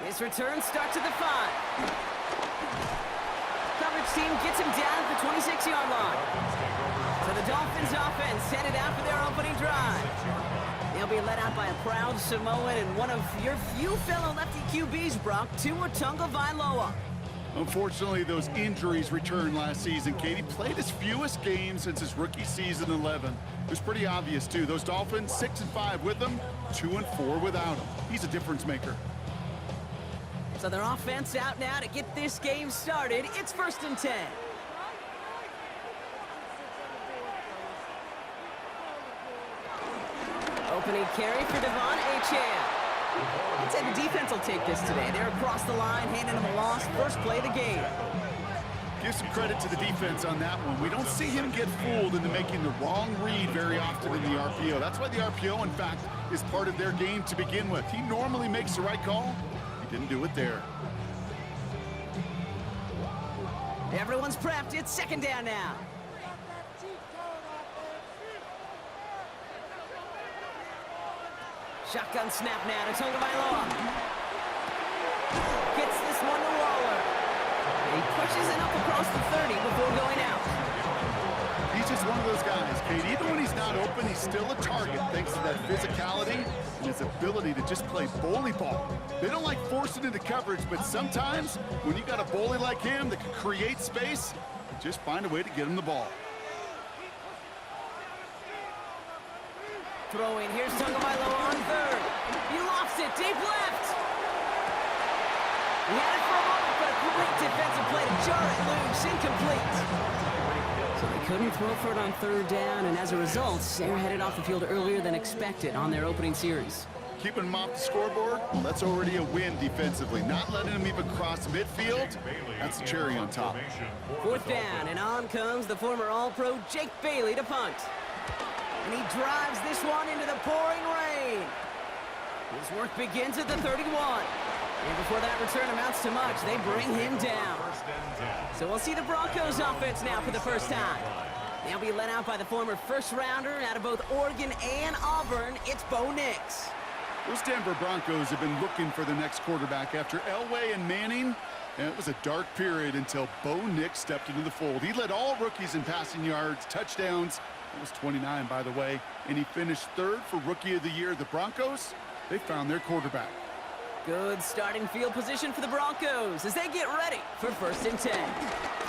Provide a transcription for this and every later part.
This return starts at the 5. Coverage team gets him down at the 26-yard line. So the Dolphins offense headed out for their opening drive. They'll be led out by a proud Samoan and one of your few fellow lefty QBs, Brock, Tua Tagovailoa. Unfortunately, those injuries returned last season. Katie played his fewest games since his rookie season 11. It was pretty obvious, too. Those Dolphins, 6-5 with him, 2-4 without him. He's a difference maker. So their offense out now to get this game started. It's 1st and 10. Opening carry for Devon Achane. I'd say the defense will take this today. They're across the line, handing them a loss. First play of the game. Give some credit to the defense on that one. We don't see him get fooled into making the wrong read very often in the RPO. That's why the RPO, in fact, is part of their game to begin with. He normally makes the right call. He didn't do it there. Everyone's prepped. It's 2nd down now. Shotgun snap now to Tagovailoa. Gets this one to Waller. And he pushes it up across the 30 before going out. He's just one of those guys, Kate. Even when he's not open, he's still a target thanks to that physicality and his ability to just play bully ball. They don't like forcing into coverage, but sometimes when you got a bully like him that can create space, just find a way to get him the ball. Throwing, here's Tagovailoa on 3rd. He lofts it, deep left. He had it for a moment, but a great defensive play to jar it loose, incomplete. So they couldn't throw for it on 3rd down, and as a result, they're headed off the field earlier than expected on their opening series. Keeping him off the scoreboard, well, that's already a win defensively. Not letting him even cross midfield, that's the cherry on top. 4th down, and on comes the former All-Pro Jake Bailey to punt. And he drives this one into the pouring rain. His work begins at the 31. And before that return amounts to much, they bring him down. So we'll see the Broncos offense now for the first time. They'll be led out by the former first-rounder out of both Oregon and Auburn. It's Bo Nix. Those Denver Broncos have been looking for the next quarterback after Elway and Manning. And it was a dark period until Bo Nix stepped into the fold. He led all rookies in passing yards, touchdowns. It was 29, by the way, and he finished 3rd for Rookie of the Year. The Broncos, they found their quarterback. Good starting field position for the Broncos as they get ready for 1st and 10.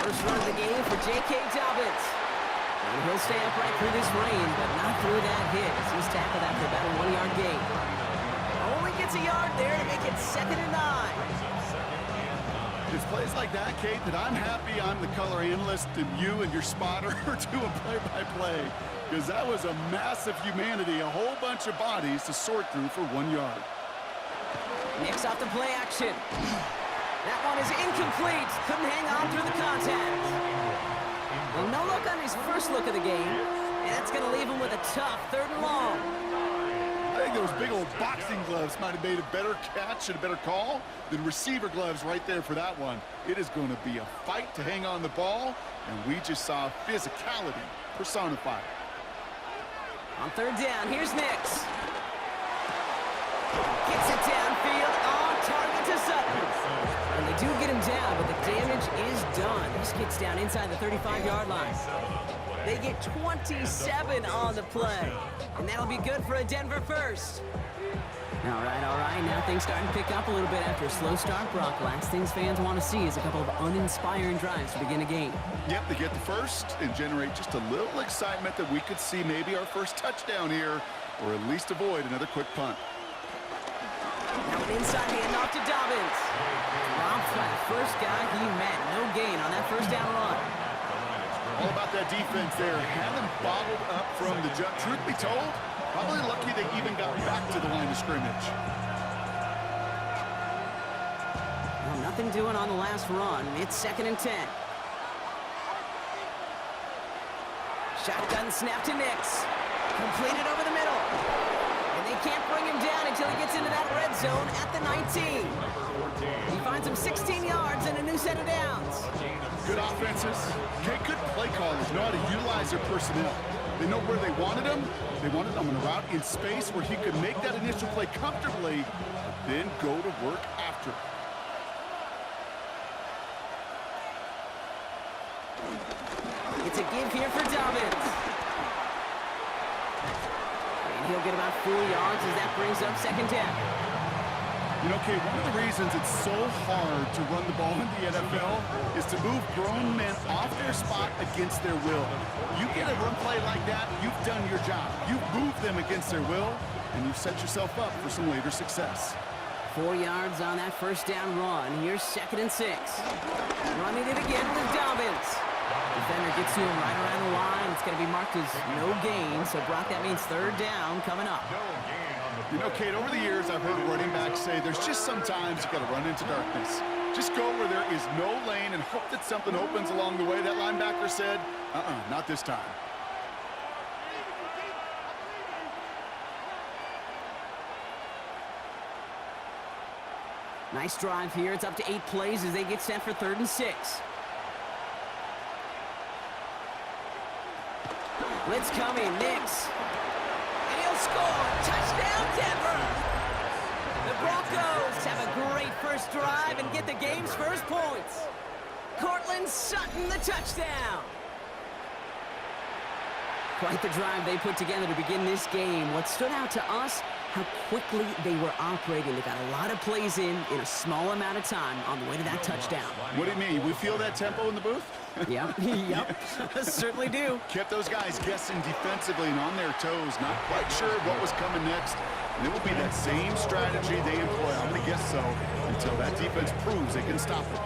First run of the game for J.K. Dobbins. And he'll stay upright through this rain, but not through that hit as he's tackled after about a 1-yard gain. Only gets a yard there to make it 2nd and 9. It's plays like that, Kate, that I'm happy I'm the color analyst and you and your spotter are doing play-by-play. Because that was a massive humanity, a whole bunch of bodies to sort through for 1 yard. Nix off the play action. That one is incomplete. Couldn't hang on through the contact. Well, no look on his first look of the game. And that's going to leave him with a tough 3rd and long. I think those big old boxing gloves might have made a better catch and a better call than receiver gloves right there for that one. It is going to be a fight to hang on the ball, and we just saw physicality personified. On 3rd down, here's Nix. Gets it downfield, on target to Sutton. And they do get him down, but the damage is done. This gets down inside the 35-yard line. They get 27 on the play. And that'll be good for a Denver first. All right. Now things starting to pick up a little bit after a slow start, Brock. Last things fans want to see is a couple of uninspiring drives to begin a game. Yep, they get the first and generate just a little excitement that we could see maybe our first touchdown here, or at least avoid another quick punt. Now an inside handoff to Dobbins. Dropped by the first guy he met. No gain on that 1st down run. All about that defense there. Having bottled up from the jump. Truth be told, probably lucky they even got back to the line of scrimmage. Well, nothing doing on the last run. It's 2nd and 10. Shotgun snap to Nix. Completed over the middle. And they can't bring him down until he gets into that red zone at the 19. He finds him 16 yards and a new set of downs. Good offenses. Okay, good play callers know how to utilize their personnel. They know where they wanted him. They wanted him on a route in space where he could make that initial play comfortably, but then go to work after. after. It's a give here for Dolphins. And he'll get about 4 yards as that brings up second down. You know, Kate, one of the reasons it's so hard to run the ball in the NFL is to move grown men off their spot against their will. You get a run play like that, you've done your job. You've moved them against their will, and you've set yourself up for some later success. 4 yards on that first down run. Here's 2nd and 6. Running it again with Dolphins. Defender gets to him right around the line. It's going to be marked as no gain. So, Brock, that means 3rd down coming up. You know, Kate, over the years, I've heard running backs say there's just sometimes you got to run into darkness. Just go where there is no lane and hope that something opens along the way. That linebacker said, not this time. Nice drive here. It's up to 8 plays as they get set for 3rd and 6. Blitz coming. Nix. And he'll score. Touchdown, Denver. The Broncos have a great first drive and get the game's first points. Cortland Sutton, the touchdown. Quite the drive they put together to begin this game. What stood out to us, how quickly they were operating. They got a lot of plays in a small amount of time on the way to that touchdown. What do you mean? We feel that tempo in the booth? Yep, certainly do. Kept those guys guessing defensively and on their toes, not quite sure what was coming next. And it will be that same strategy they employ, I'm going to guess so, until that defense proves they can stop it.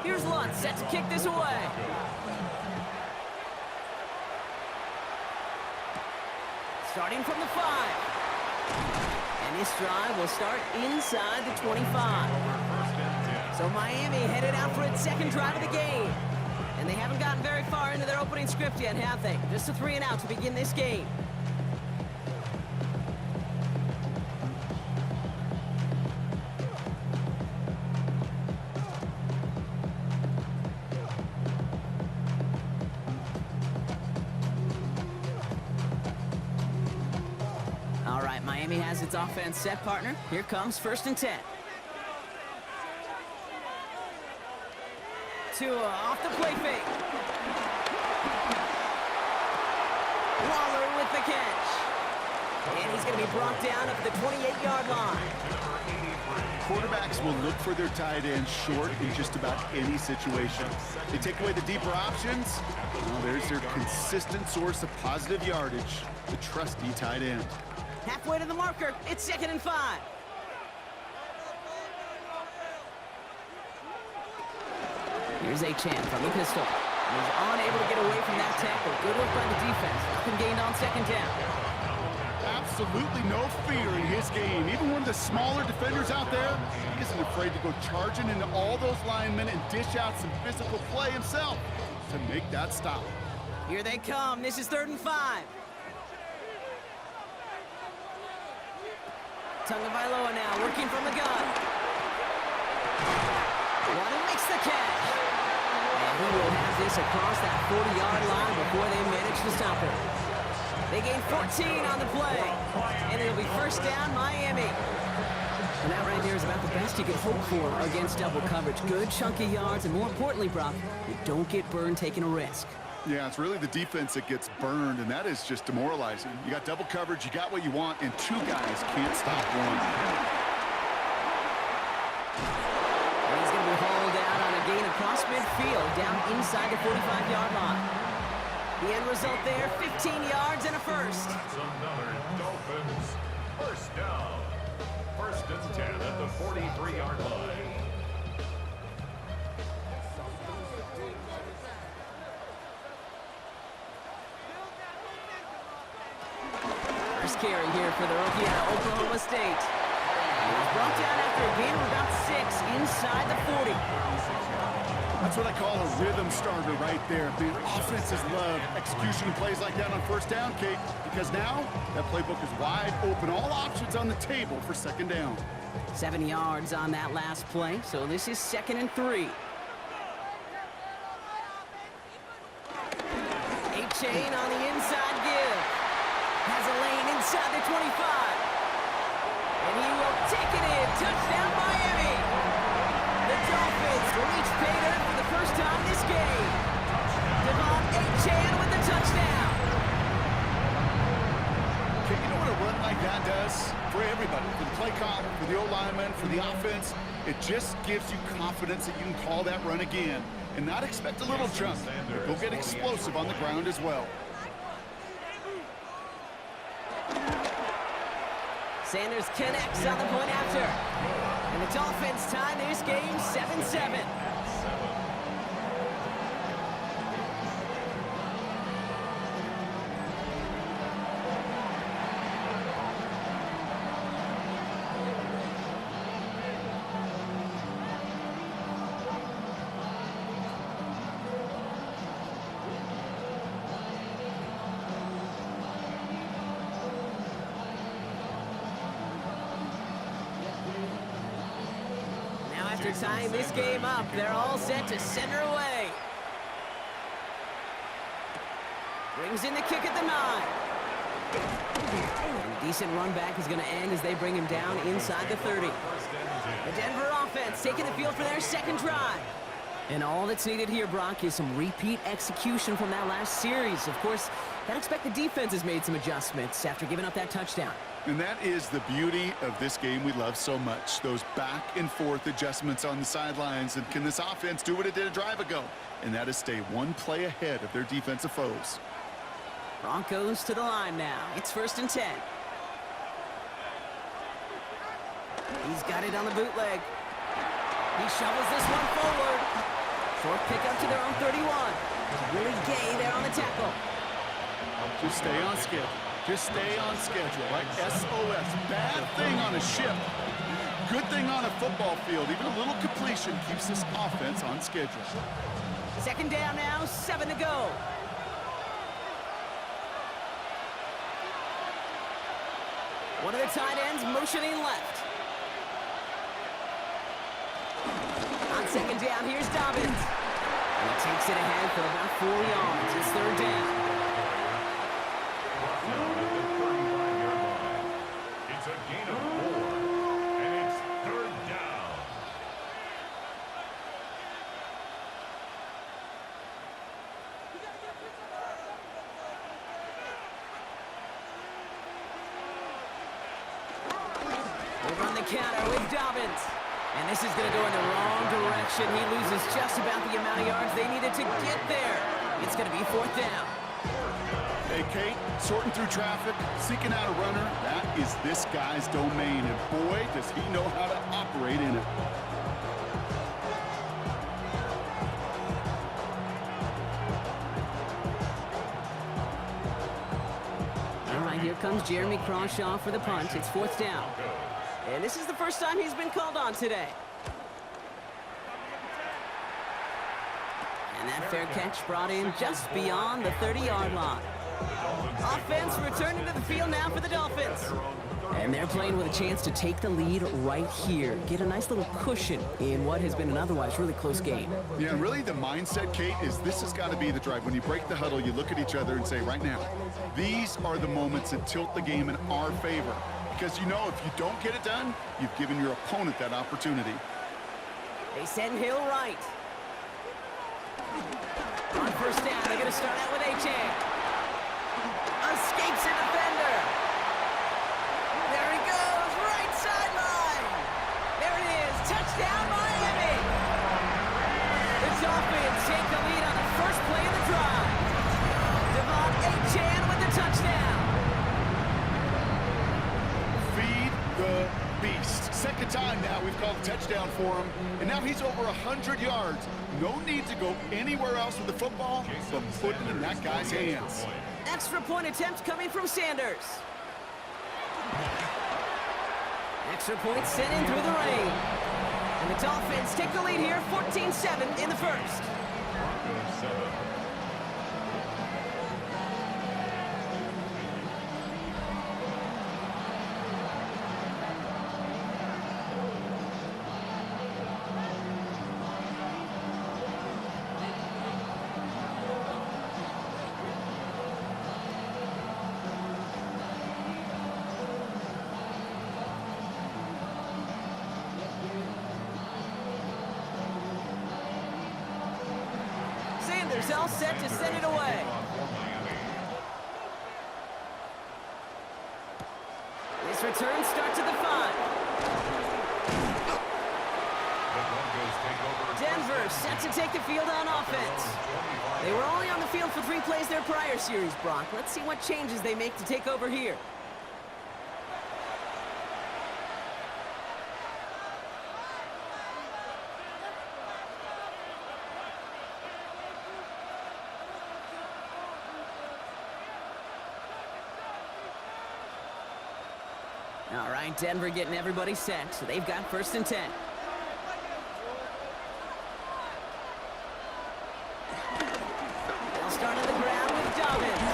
Here's Lutz set to kick this away. Starting from the 5. And this drive will start inside the 25. So Miami headed out for its 2nd drive of the game. And they haven't gotten very far into their opening script yet, have they? Just a 3 and out to begin this game. All right, Miami has its offense set, partner. Here comes 1st and 10. Tua off the play fake. Waller with the catch. And he's going to be brought down at the 28-yard line. Quarterbacks will look for their tight end short in just about any situation. They take away the deeper options. Well, there's their consistent source of positive yardage, the trusty tight end. Halfway to the marker. It's 2nd and 5. Here's Achane from the pistol. He's unable to get away from that tackle. Good work by the defense. Nothing gained on 2nd down. Absolutely no fear in his game. Even one of the smaller defenders out there, he isn't afraid to go charging into all those linemen and dish out some physical play himself to make that stop. Here they come. This is 3rd and 5. Tagovailoa now working from the gun. Waddle makes the catch. And he will have this across that 40-yard line before they manage to stop him. They gain 14 on the play. And it'll be 1st down, Miami. And that right there is about the best you can hope for against double coverage. Good chunky yards, and more importantly, Brock, you don't get burned taking a risk. Yeah, it's really the defense that gets burned, and that is just demoralizing. You got double coverage, you got what you want, and 2 guys can't stop one. And he's going to be hauled out on a gain across midfield, down inside the 45-yard line. The end result there, 15 yards and a first. That's another Dolphins first down. 1st and 10 at the 43-yard line. First carry here for the rookie out of Oklahoma State. He's brought down after a gain of about 6 inside the 40. That's what I call a rhythm starter right there. The offenses love execution plays like that on first down, Kate, because now that playbook is wide open. All options on the table for second down. 7 yards on that last play, so this is 2nd and 3. Chain on the inside give. Has a lane inside the 25. And he will take it in. Touchdown, Miami. The Dolphins reach pay dirt for the first time this game. Devon A-Chan with the touchdown. Okay, you know what a run like that does? For everybody, for the play caller, for the O-lineman, for the offense, it just gives you confidence that you can call that run again. And not expect a little jump. Go get explosive on the ground as well. Sanders connects on the point after. And the Dolphins tie this game 7-7. After tying this game up, they're all set to center away. Brings in the kick at the 9. And a decent run back is going to end as they bring him down inside the 30. The Denver offense taking the field for their second drive. And all that's needed here, Brock, is some repeat execution from that last series. Of course, I'd expect the defense has made some adjustments after giving up that touchdown. And that is the beauty of this game we love so much. Those back and forth adjustments on the sidelines. And can this offense do what it did a drive ago? And that is stay one play ahead of their defensive foes. Broncos to the line now. It's 1st and 10. He's got it on the bootleg. He shovels this one forward. Short pickup to their own 31. Really gay there on the tackle. Just stay on schedule. Just stay on schedule, like SOS. Bad thing on a ship. Good thing on a football field. Even a little completion keeps this offense on schedule. 2nd down now, 7 to go. One of the tight ends motioning left. On 2nd down, here's Dobbins. And he takes it ahead for about 4 yards. It's 3rd down. It's a gain of 4, and it's 3rd down. They run the counter with Dobbins. And this is going to go in the wrong direction. He loses just about the amount of yards they needed to get there. It's going to be 4th down. Hey, Kate, sorting through traffic, seeking out a runner, that is this guy's domain. And boy, does he know how to operate in it. All right, here comes Jeremy Crawshaw for the punt. It's 4th down. And this is the first time he's been called on today. And that fair catch brought in just beyond the 30-yard line. Offense returning to the field now for the Dolphins. And they're playing with a chance to take the lead right here. Get a nice little cushion in what has been an otherwise really close game. Yeah, and really the mindset, Kate, is this has got to be the drive. When you break the huddle, you look at each other and say, right now, these are the moments that tilt the game in our favor. Because you know if you don't get it done, you've given your opponent that opportunity. They send Hill right. On 1st down, they're going to start out with A-Chan. Escapes a defender. There he goes, right sideline. There it is, touchdown Miami. The Dolphins take the lead on the first play of the drive. Devon A-Chan with the touchdown. Feed the beast. 2nd time now we've called a touchdown for him. And now he's over 100 yards. No need to go anywhere else with the football, but put it in that guy's hands. Extra point attempt coming from Sanders. Extra point sent in through the rain. And the Dolphins take the lead here, 14-7 in the first. Broncos 7. Sanders all set to send it away. This return starts at the 5. Denver set to take the field on offense. They were only on the field for 3 plays their prior series, Brock. Let's see what changes they make to take over here. All right, Denver getting everybody set, so they've got 1st and 10. They'll start on the ground with Dolphins.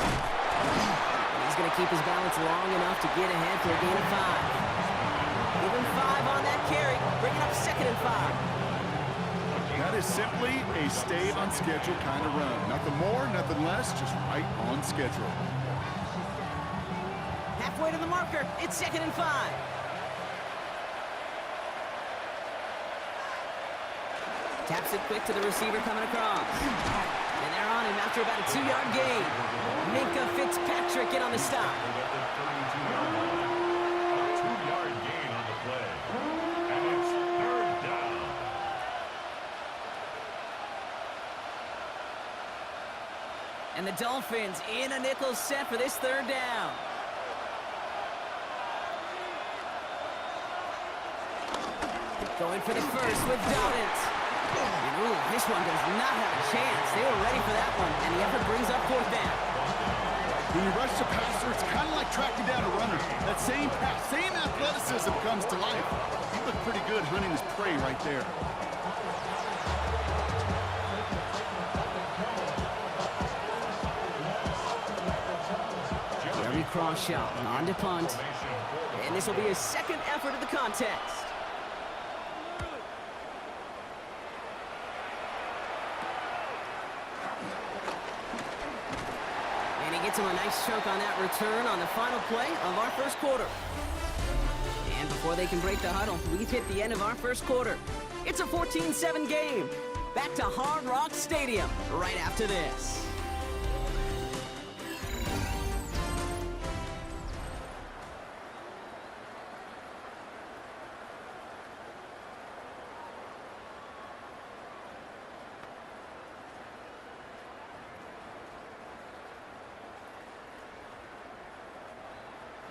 He's going to keep his balance long enough to get ahead for a gain of 5. Even 5 on that carry, bringing up 2nd and 5. That is simply a stay on schedule kind of run. Nothing more, nothing less, just right on schedule. Halfway to the marker, it's 2nd and 5. Taps it quick to the receiver coming across. And they're on him after about a 2-yard gain. Minka Fitzpatrick in on the stop. A 2-yard gain on the play. And it's 3rd down. And the Dolphins in a nickel set for this 3rd down. Going for the first with Dolphins. Ooh, this one does not have a chance. They were ready for that one, and the effort brings up 4th down. When you rush the passer, it's kind of like tracking down a runner. That same pass, same athleticism comes to life. He looked pretty good hunting his prey right there. Jeremy Crawshaw on to punt. And this will be his 2nd effort of the contest. Gets him a nice choke on that return on the final play of our 1st quarter. And before they can break the huddle, we've hit the end of our 1st quarter. It's a 14-7 game. Back to Hard Rock Stadium right after this.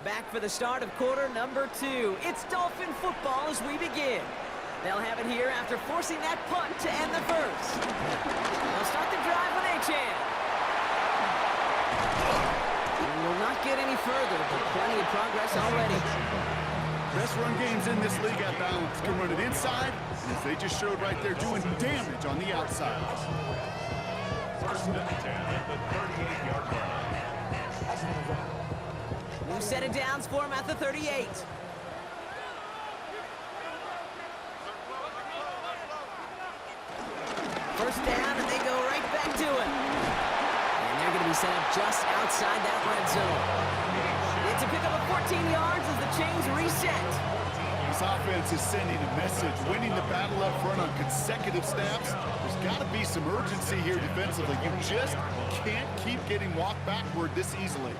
Back for the start of quarter number 2. It's Dolphin football as we begin. They'll have it here after forcing that punt to end the 1st. They'll start the drive with Achan. Will not get any further, but plenty of progress already. Best run games in this league at balance. Can run it inside, and as they just showed right there, doing damage on the outside. 1st and 10 at the 38-yard line. New set of downs for him at the 38. First down, and they go right back to him. And they're going to be set up just outside that red zone. It's a pickup of 14 yards as the chains reset. This offense is sending a message, winning the battle up front on consecutive snaps. There's got to be some urgency here defensively. You just can't keep getting walked backward this easily.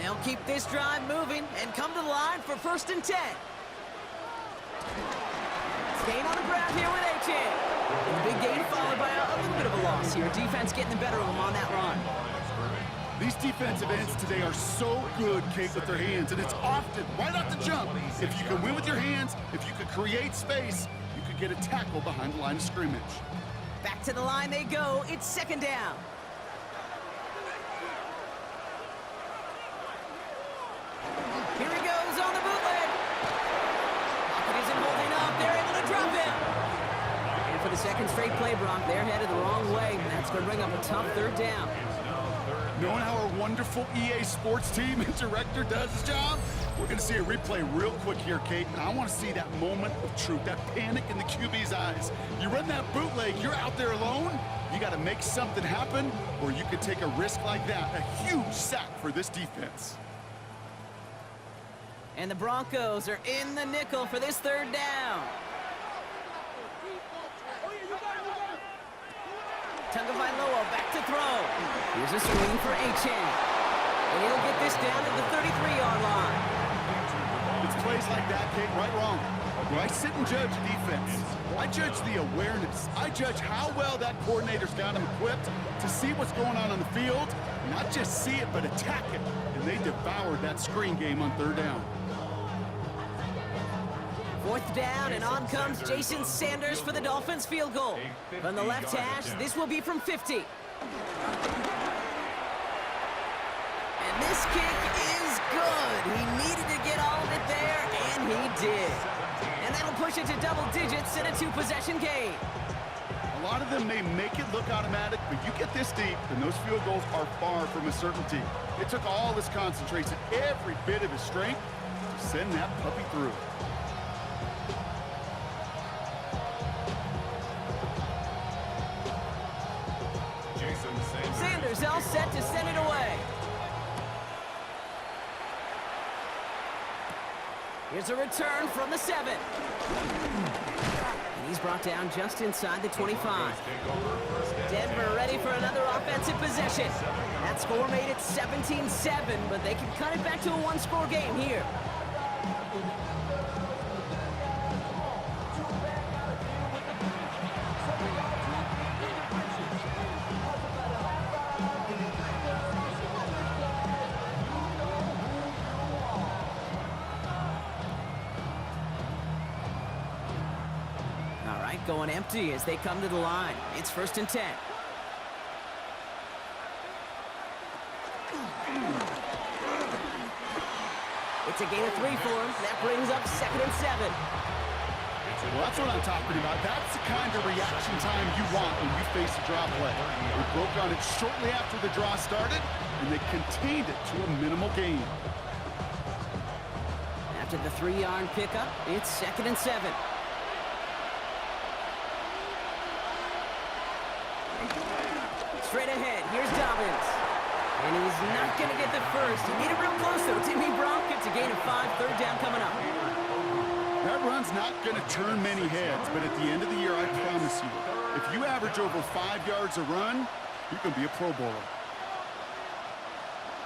They'll keep this drive moving and come to the line for 1st and 10. Staying on the ground here with Achan. Big gain followed by a little bit of a loss here. Defense getting the better of them on that run. These defensive ends today are so good, Kate, with their hands, and it's often right off the jump. If you can win with your hands, if you can create space, you could get a tackle behind the line of scrimmage. Back to the line they go. It's 2nd down. Here he goes on the bootleg. second straight play, Brock. They're headed the wrong way. That's going to bring up a tough third down. Knowing how our wonderful EA Sports team and director does his job, we're going to see a replay real quick here, Kate, and I want to see that moment of truth, that panic in the QB's eyes. You run that bootleg, you're out there alone, you got to make something happen, or you could take a risk like that, a huge sack for this defense. And the Broncos are in the nickel for this third down. Tagovailoa back to throw. Here's a swing for Achane. And he'll get this down at the 33-yard line. It's plays like that, Kate, right wrong. When I sit and judge defense, I judge the awareness. I judge how well that coordinator's got him equipped to see what's going on the field, not just see it, but attack it. And they devoured that screen game on third down. Fourth down, and on comes Jason Sanders for the Dolphins field goal. From the left hash, this will be from 50. And this kick is good. He needed to get all of it there, and he did. And that'll push it to double digits in a two-possession game. A lot of them may make it look automatic, but you get this deep, and those field goals are far from a certainty. It took all his concentration, every bit of his strength, to send that puppy through. Sanders all set to send it away. Here's a return from the 7. And he's brought down just inside the 25. Denver ready for another offensive possession. That score made it 17-7, but they can cut it back to a one-score game here. Going empty as they come to the line. It's 1st and 10. It's a gain of 3 for him. That brings up 2nd and 7. Well, that's what I'm talking about. That's the kind of reaction time you want when you face a draw play. They broke on it shortly after the draw started, and they contained it to a minimal gain. After the 3-yard pickup, it's 2nd and 7. Straight ahead, here's Dobbins. And he's not going to get the first. He needed real close, though. Timmy Brock gets a gain of 5, third down coming up. That run's not going to turn many heads, but at the end of the year, I promise you, if you average over 5 yards a run, you can be a Pro Bowler.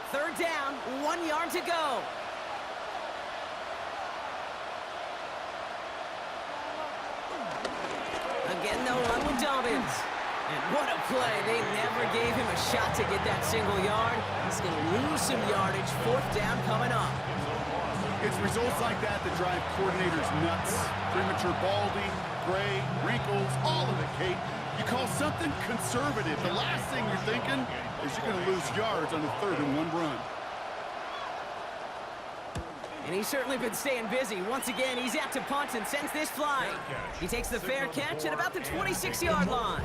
Third down, 1 yard to go. Again, they'll run with Dobbins. And what a play. They never gave him a shot to get that single yard. He's going to lose some yardage. 4th down coming up. It's results like that that drive coordinators nuts. Premature balding, gray, wrinkles, all of it, Kate. You call something conservative. The last thing you're thinking is you're going to lose yards on the 3rd and 1 run. And he's certainly been staying busy. Once again, he's out to punt and sends this flying. He takes the fair catch at about the 26-yard line.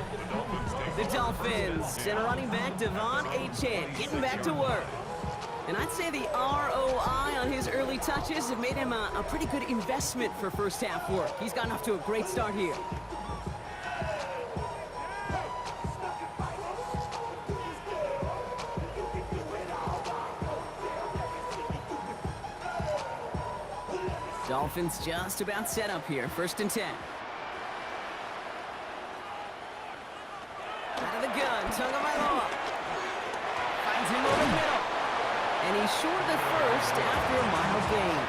The Dolphins send a running back, Devon Achane, getting back to work. And I'd say the ROI on his early touches have made him a pretty good investment for first half work. He's gotten off to a great start here. Dolphins just about set up here. 1st and 10. Out of the gun, Tagovailoa. Finds him over the middle. And he's short of the first after a mile gain.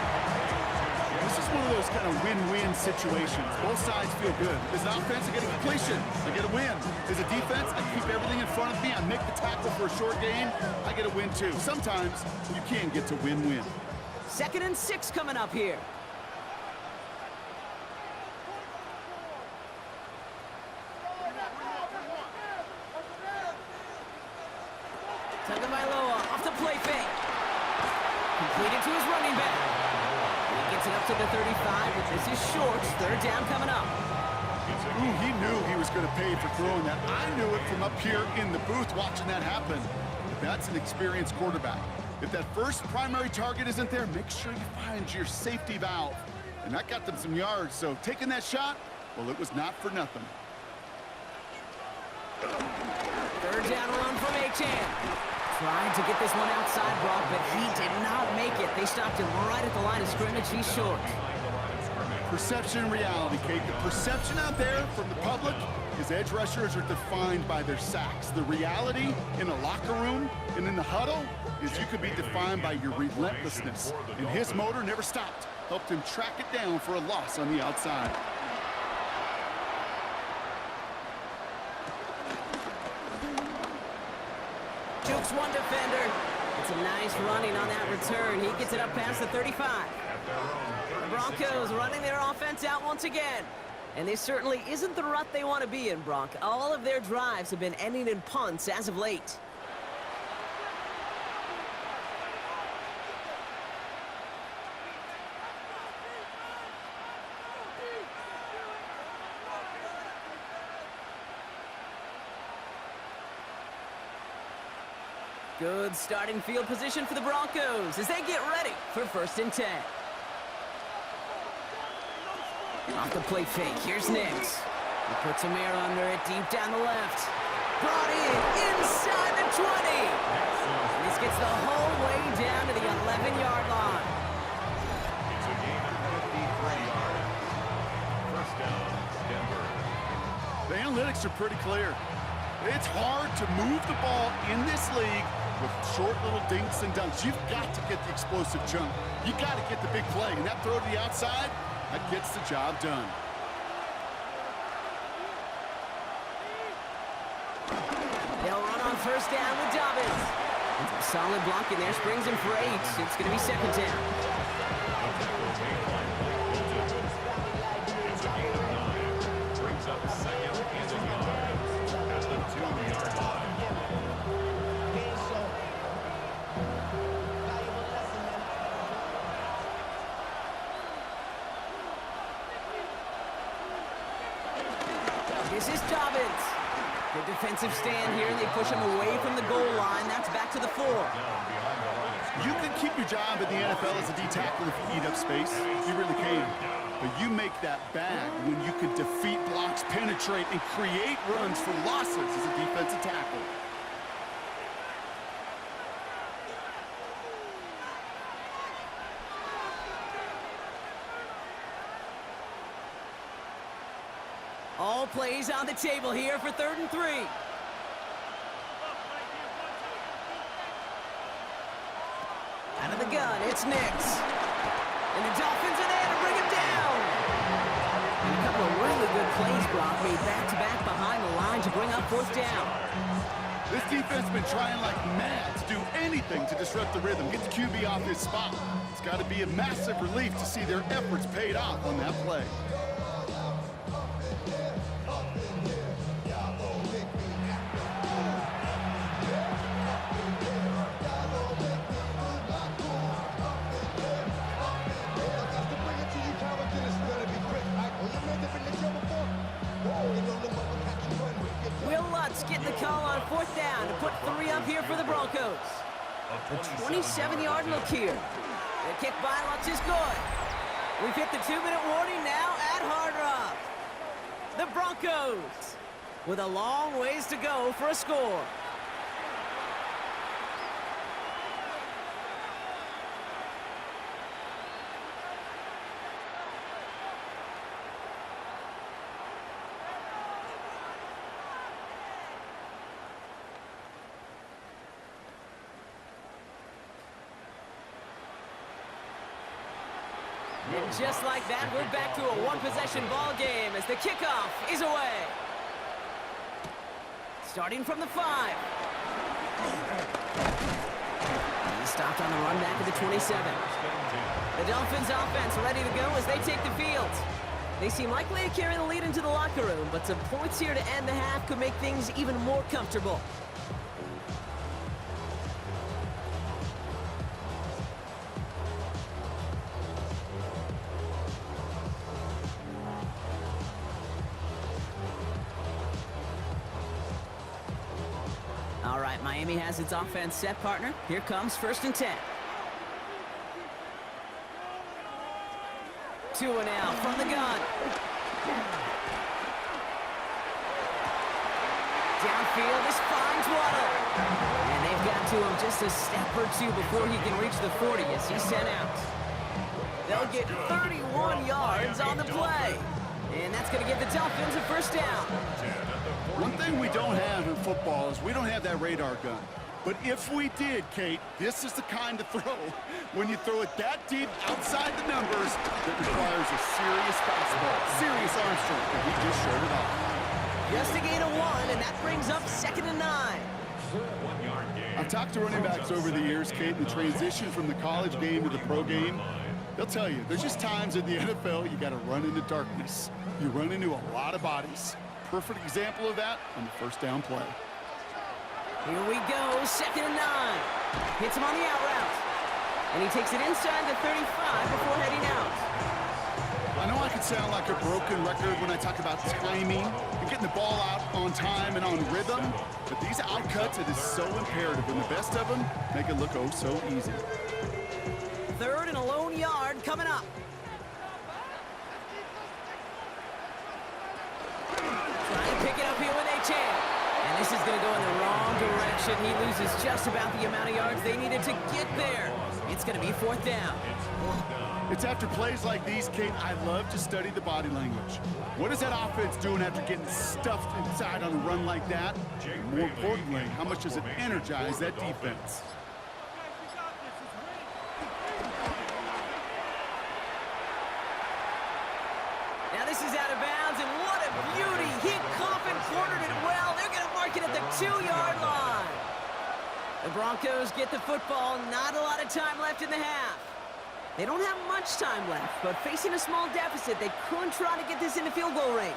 This is one of those kind of win-win situations. Both sides feel good. As an offense, I get a completion. I get a win. As a defense, I keep everything in front of me. I make the tackle for a short gain. I get a win, too. Sometimes you can get to win-win. 2nd and 6 coming up here. Tagovailoa off the play fake. Completed to his running back. And he gets it up to the 35, but this is short. 3rd down coming up. Ooh, he knew he was going to pay for throwing that. I knew it from up here in the booth watching that happen. That's an experienced quarterback. If that first primary target isn't there, make sure you find your safety valve. And that got them some yards, so taking that shot, well, it was not for nothing. Third down run from Achan. Tried to get this one outside, Brock, but he did not make it. They stopped him right at the line of scrimmage. He's short. Perception and reality, Kate. The perception out there from the public is edge rushers are defined by their sacks. The reality in a locker room and in the huddle is you could be defined by your relentlessness. And his motor never stopped. Helped him track it down for a loss on the outside. Jukes one defender. It's a nice running on that return. He gets it up past the 35. The Broncos running their offense out once again. And this certainly isn't the rut they want to be in, Brock. All of their drives have been ending in punts as of late. Good starting field position for the Broncos as they get ready for 1st and 10. Off the play fake, here's Nix. He puts a mirror under it deep down the left. Brought in inside the 20. This gets the whole way down to the 11-yard line. It's a game of 53 yards. First down, Denver. The analytics are pretty clear. It's hard to move the ball in this league with short little dinks and dunks. You've got to get the explosive jump. You got to get the big play. And that throw to the outside, that gets the job done. They'll run on 1st down with Dobbins. Solid blocking there, springs him for 8. It's going to be 2nd down. It's a gain of 9. Brings up 2nd and 9 at the 2-yard line. This is Dobbins. Good defensive stand here, and they push him away from the goal line. That's back to the 4. You can keep your job in the NFL as a D-tackle if you eat up space. You really can. But you make that bad when you can defeat blocks, penetrate, and create runs for losses as a defensive tackle. All plays on the table here for 3rd and 3. Out of the gun, it's Nix. And the Dolphins are there to bring him down. And a couple of really good plays, Brock, made back-to-back behind the line to bring up 4th down. This defense has been trying like mad to do anything to disrupt the rhythm, get the QB off his spot. It's got to be a massive relief to see their efforts paid off on that play. Getting the call on 4th down to put 3 up here for the Broncos. A 27-yard look here. The kick by Lutz is good. We've hit the 2-minute warning now at Hard Rock. The Broncos with a long ways to go for a score. And just like that, we're back to a one-possession ball game as the kickoff is away. Starting from the 5. He's stopped on the run back at the 27. The Dolphins offense ready to go as they take the field. They seem likely to carry the lead into the locker room, but some points here to end the half could make things even more comfortable. Miami has its offense set, partner. Here comes 1st and 10. 2 and out from the gun. Downfield, this finds Waddle. And they've got to him just a step or two before he can reach the 40 as he's sent out. They'll get 31 yards on the play. And that's going to give the Dolphins a 1st down. One thing we don't have in football is we don't have that radar gun. But if we did, Kate, this is the kind of throw when you throw it that deep outside the numbers that requires a serious fastball, serious arm strength, and he just showed it off. Just a gain of 1, and that brings up 2nd and 9. I've talked to running backs over the years, Kate, the transition from the college game to the pro game. They'll tell you, there's just times in the NFL you got to run into darkness. You run into a lot of bodies. Perfect example of that on the 1st down play. Here we go, 2nd and 9. Hits him on the out route. And he takes it inside the 35 before heading out. I know I could sound like a broken record when I talk about timing and getting the ball out on time and on rhythm, but these outcuts, it is so imperative, and the best of them make it look oh so easy. 3rd and a lone yard coming up. Trying to pick it up here with a chance. And this is going to go in the wrong direction. He loses just about the amount of yards they needed to get there. It's going to be 4th down. It's after plays like these, Kate, I love to study the body language. What is that offense doing after getting stuffed inside on a run like that? And more importantly, how much does it energize that defense? Now this is out of bounds, and what a beauty. He Coffin cornered it well. They're going to mark it at the 2-yard line. The Broncos get the football. Not a lot of time left in the half. They don't have much time left, but facing a small deficit, they could try to get this into field goal range.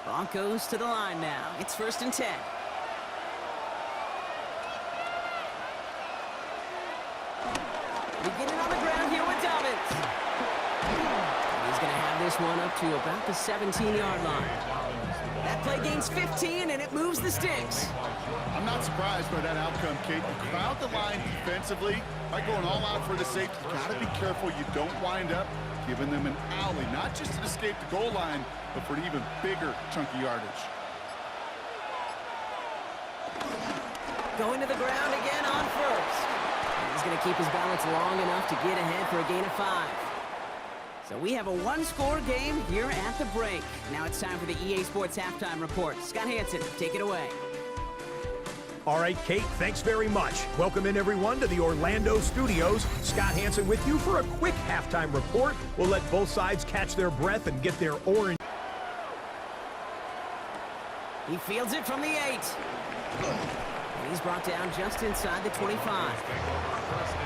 Broncos to the line now. It's 1st and 10. Beginning on the ground here with Dobbins. He's going to have this one up to about the 17-yard line. That play gains 15, and it moves the sticks. I'm not surprised by that outcome, Kate. You crowd the line defensively by going all out for the safety. You got to be careful you don't wind up giving them an alley, not just to escape the goal line, but for an even bigger chunky yardage. Going to the ground again on 1st. He's going to keep his balance long enough to get ahead for a gain of 5. So we have a 1-score game here at the break. Now it's time for the EA Sports Halftime Report. Scott Hansen, take it away. All right, Kate, thanks very much. Welcome in, everyone, to the Orlando studios. Scott Hansen with you for a quick halftime report. We'll let both sides catch their breath and get their orange. He fields it from the 8. And he's brought down just inside the 25.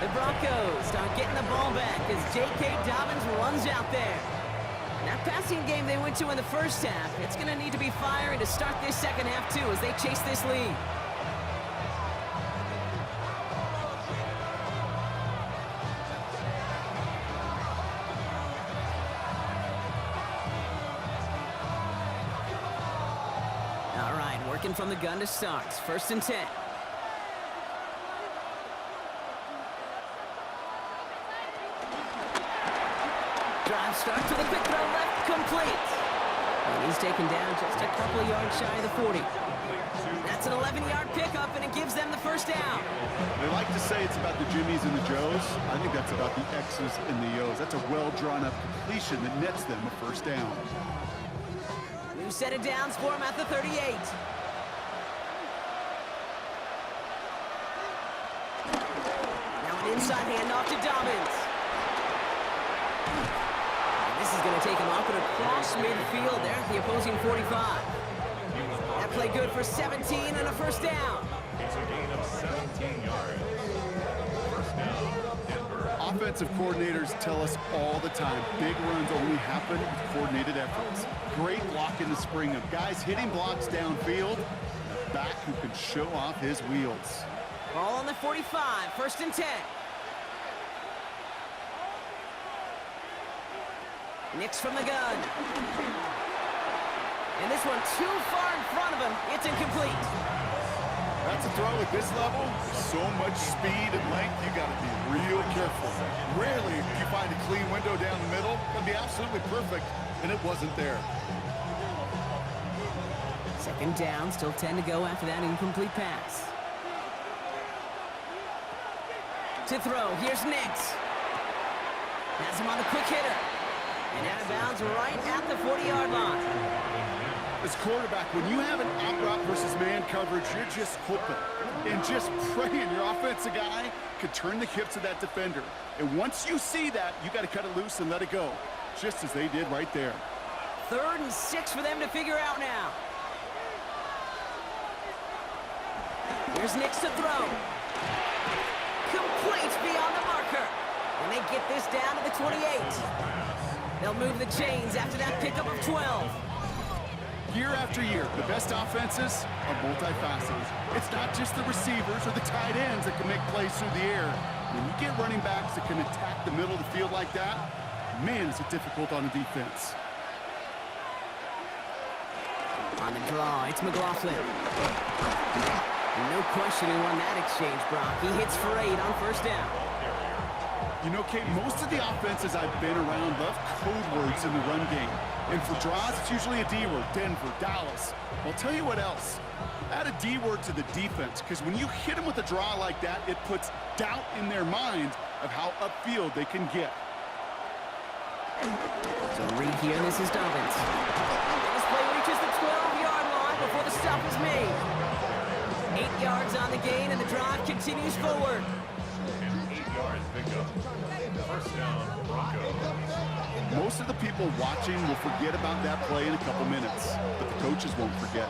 The Broncos start getting the ball back as J.K. Dobbins runs out there. That passing game they went to in the 1st half, it's going to need to be firing to start this 2nd half, too, as they chase this lead. All right, working from the gun to start. 1st and 10. Drive start to the quick throw left, complete. And he's taken down just a couple of yards shy of the 40. That's an 11-yard pickup, and it gives them the 1st down. They like to say it's about the Jimmies and the Joes. I think that's about the X's and the O's. That's a well-drawn-up completion that nets them a 1st down. New set of downs for him at the 38. Now an inside handoff to Dobbins. This is going to take him up and across midfield there at the opposing 45. That play good for 17 and a 1st down. It's a gain of 17 yards. 1st down, Denver. Offensive coordinators tell us all the time, big runs only happen with coordinated efforts. Great block in the spring of guys hitting blocks downfield. A back who can show off his wheels. Ball on the 45, 1st and 10. Nix from the gun. And this one too far in front of him. It's incomplete. That's a throw at this level. So much speed and length, you got to be real careful. Rarely you find a clean window down the middle. It'll be absolutely perfect, and it wasn't there. Second down, still 10 to go after that incomplete pass. To throw, here's Nix. Has him on the quick hitter. And out of bounds right at the 40-yard line. As quarterback, when you have an out route versus man coverage, you're just hoping and just praying your offensive guy could turn the hips of that defender. And once you see that, you got to cut it loose and let it go, just as they did right there. 3rd and 6 for them to figure out now. Here's Nix to throw. Complete beyond the marker. And they get this down to the 28. They'll move the chains after that pickup of 12. Year after year, the best offenses are multifaceted. It's not just the receivers or the tight ends that can make plays through the air. When you get running backs that can attack the middle of the field like that, man, is it difficult on a defense. On the draw, it's McLaughlin. No question who won that exchange, Brock. He hits for 8 on first down. You know, Kate, most of the offenses I've been around love code words in the run game. And for draws, it's usually a D word, Denver, Dallas. I'll tell you what else. Add a D word to the defense, because when you hit them with a draw like that, it puts doubt in their mind of how upfield they can get. So read here, this is Dolphins. This play reaches the 12-yard line before the stop is made. 8 yards on the gain, and the drive continues forward. And 8 yards pickup. First down, Broncos. Most of the people watching will forget about that play in a couple minutes, but the coaches won't forget.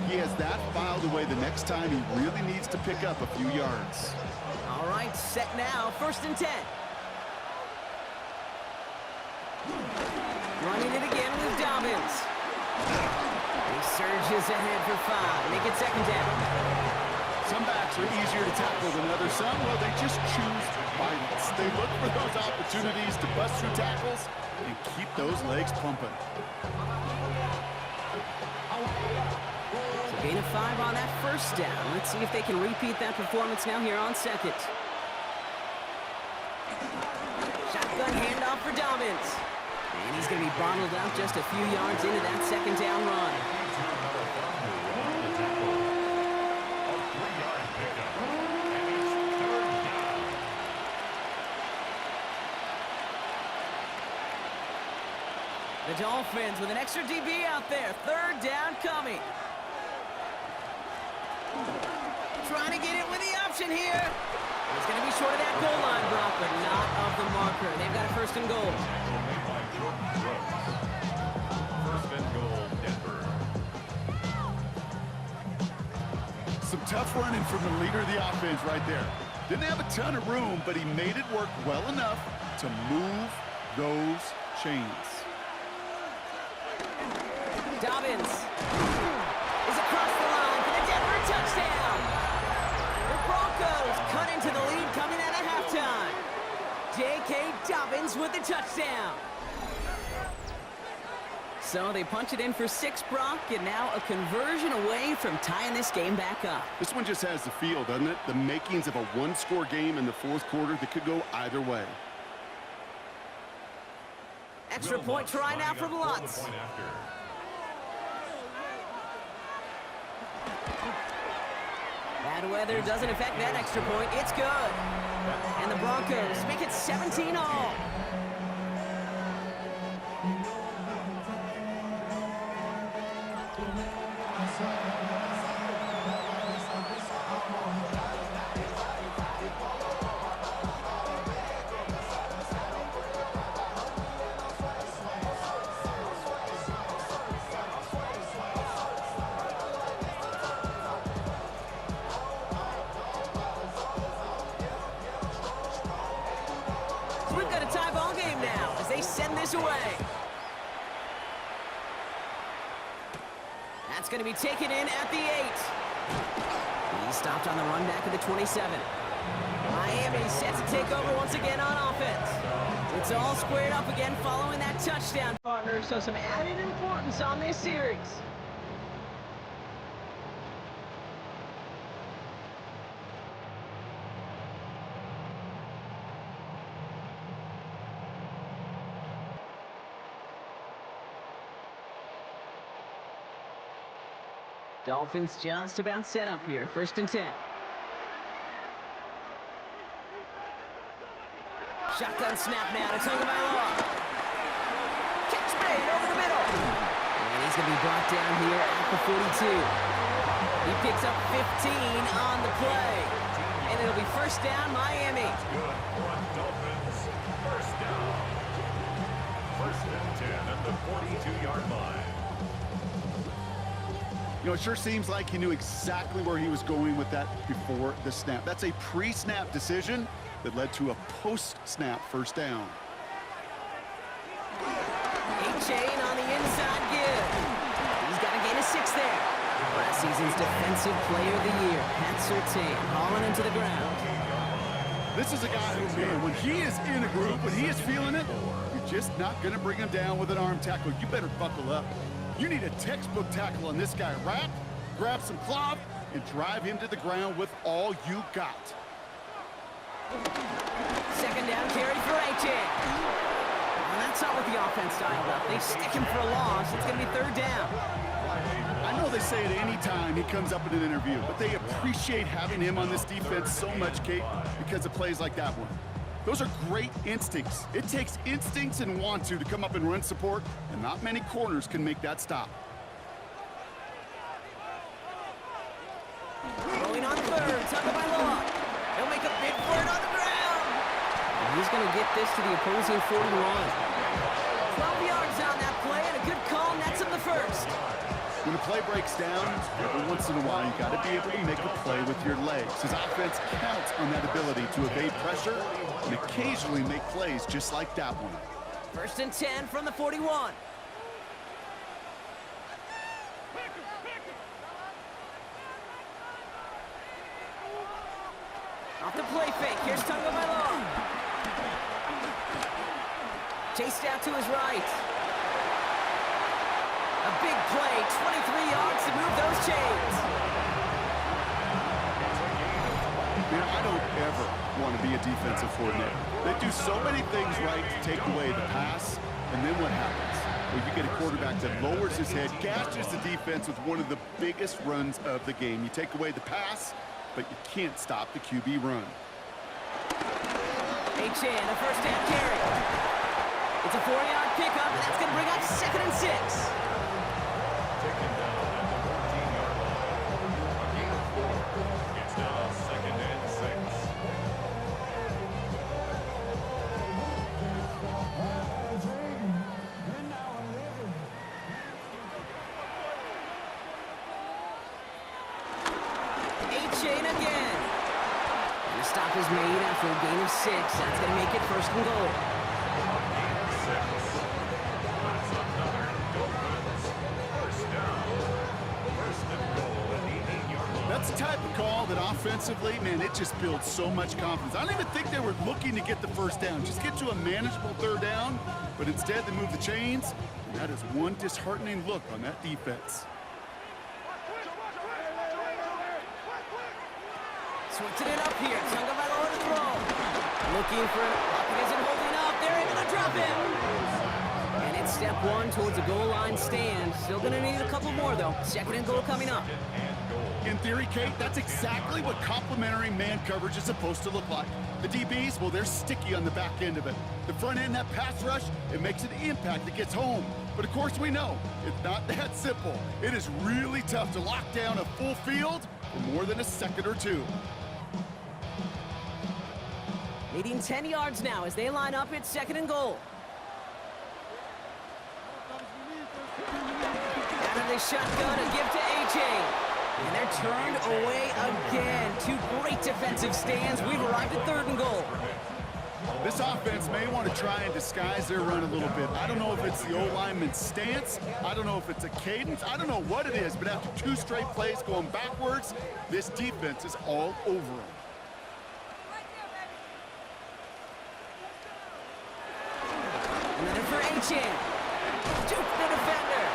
He has that filed away the next time he really needs to pick up a few yards. All right, set now, 1st and 10. Running it again with Dobbins. He surges ahead for 5. Make it 2nd down. Some backs are easier to tackle than others. Some, well, they just choose violence. They look for those opportunities to bust through tackles and keep those legs pumping. So gain of 5 on that first down. Let's see if they can repeat that performance now here on 2nd. Shotgun handoff for Dobbins. And he's going to be bottled out just a few yards into that 2nd down run. The Dolphins with an extra DB out there. 3rd down coming. Trying to get it with the option here. He's going to be short of that goal line, Brock, but not of the marker. They've got a 1st and goal. First and goal, Denver. Some tough running from the leader of the offense right there. Didn't have a ton of room, but he made it work well enough to move those chains. Dobbins is across the line for the Denver touchdown. The Broncos cut into the lead coming out of halftime. J.K. Dobbins with the touchdown. So they punch it in for 6, Brock, and now a conversion away from tying this game back up. This one just has the feel, doesn't it? The makings of a one-score game in the 4th quarter that could go either way. Extra point try now from Lutz. Bad weather doesn't affect that extra point. It's good. And the Broncos make it 17 all. We've got a tie ball game now as they send this away. That's going to be taken in at the 8. He's stopped on the run back of the 27. Miami set to take over once again on offense. It's all squared up again following that touchdown, partner, so some added importance on this series. Dolphins just about set up here. 1st and 10. Shotgun snap now to Tagovailoa. Catch made over the middle. And he's going to be brought down here at the 42. He picks up 15 on the play. And it'll be 1st down, Miami. Good for Dolphins. 1st down. 1st and 10 at the 42-yard line. You know, it sure seems like he knew exactly where he was going with that before the snap. That's a pre-snap decision that led to a post-snap 1st down. A-Chain on the inside give. He's got a gain of 6 there. Last season's Defensive Player of the Year, Pat Surtain, hauling him to the ground. This is a guy who, man, when he is in a group, when he is feeling it, you're just not going to bring him down with an arm tackle. You better buckle up. You need a textbook tackle on this guy. Wrap, grab some cloth, and drive him to the ground with all you got. 2nd down carry for A-Chain. Well, that's not what the offense dialed up. They stick him for a loss. It's going to be 3rd down. I know they say it any time he comes up in an interview, but they appreciate having him on this defense so much, Kate, because of plays like that one. Those are great instincts. It takes instincts and want to come up and run support, and not many corners can make that stop. Going on 3rd, Tagovailoa. He'll make a big play on the ground. And he's going to get this to the opposing 41. 12 yards on that play, and a good call nets him the 1st. When a play breaks down, every once in a while, you got to be able to make a play with your legs. His offense counts on that ability to evade pressure and occasionally make plays just like that one. 1st and 10 from the 41. Off the play fake, here's Tagovailoa. Chased out to his right. A big play, 23 yards to move those chains. Man, I don't ever want to be a defensive coordinator. They do so many things right to take away the pass, and then what happens? Well, you get a quarterback that lowers his head, gashes the defense with one of the biggest runs of the game. You take away the pass, but you can't stop the QB run. A-Chain, a 1st down carry. It's a 4-yard pickup, and that's going to bring up 2nd and 6. Taken down at the 14-yard line. A gain of 4. It's now 2nd and 6. A-Chain again. The stop is made after a gain of 6. That's going to make it 1st and goal. Gain of 6. That's another Dolphins. 1st down. 1st and goal at the 8-yard line. That's the type of call that offensively, man, it just builds so much confidence. I don't even think they were looking to get the 1st down. Just get to a manageable 3rd down, but instead they move the chains, and that is one disheartening look on that defense. Switching it up here. Tagovailoa to throw. Looking for it. Bokin isn't holding up. They're able to drop him. And it's step 1 towards a goal line stand. Still going to need a couple more, though. 2nd and goal coming up. In theory, Kate, that's exactly what complementary man coverage is supposed to look like. The DBs, well, they're sticky on the back end of it. The front end, that pass rush, it makes an impact that gets home. But of course we know, it's not that simple. It is really tough to lock down a full field for more than a second or two. Needing 10 yards now as they line up at 2nd and goal. Out of the shotgun, a give to A-Chain. And they're turned away again. 2 great defensive stands. We've arrived at 3rd and goal. This offense may want to try and disguise their run a little bit. I don't know if it's the O-lineman's stance. I don't know if it's a cadence. I don't know what it is, but after 2 straight plays going backwards, this defense is all over them. Another for Achan. Juke the defender.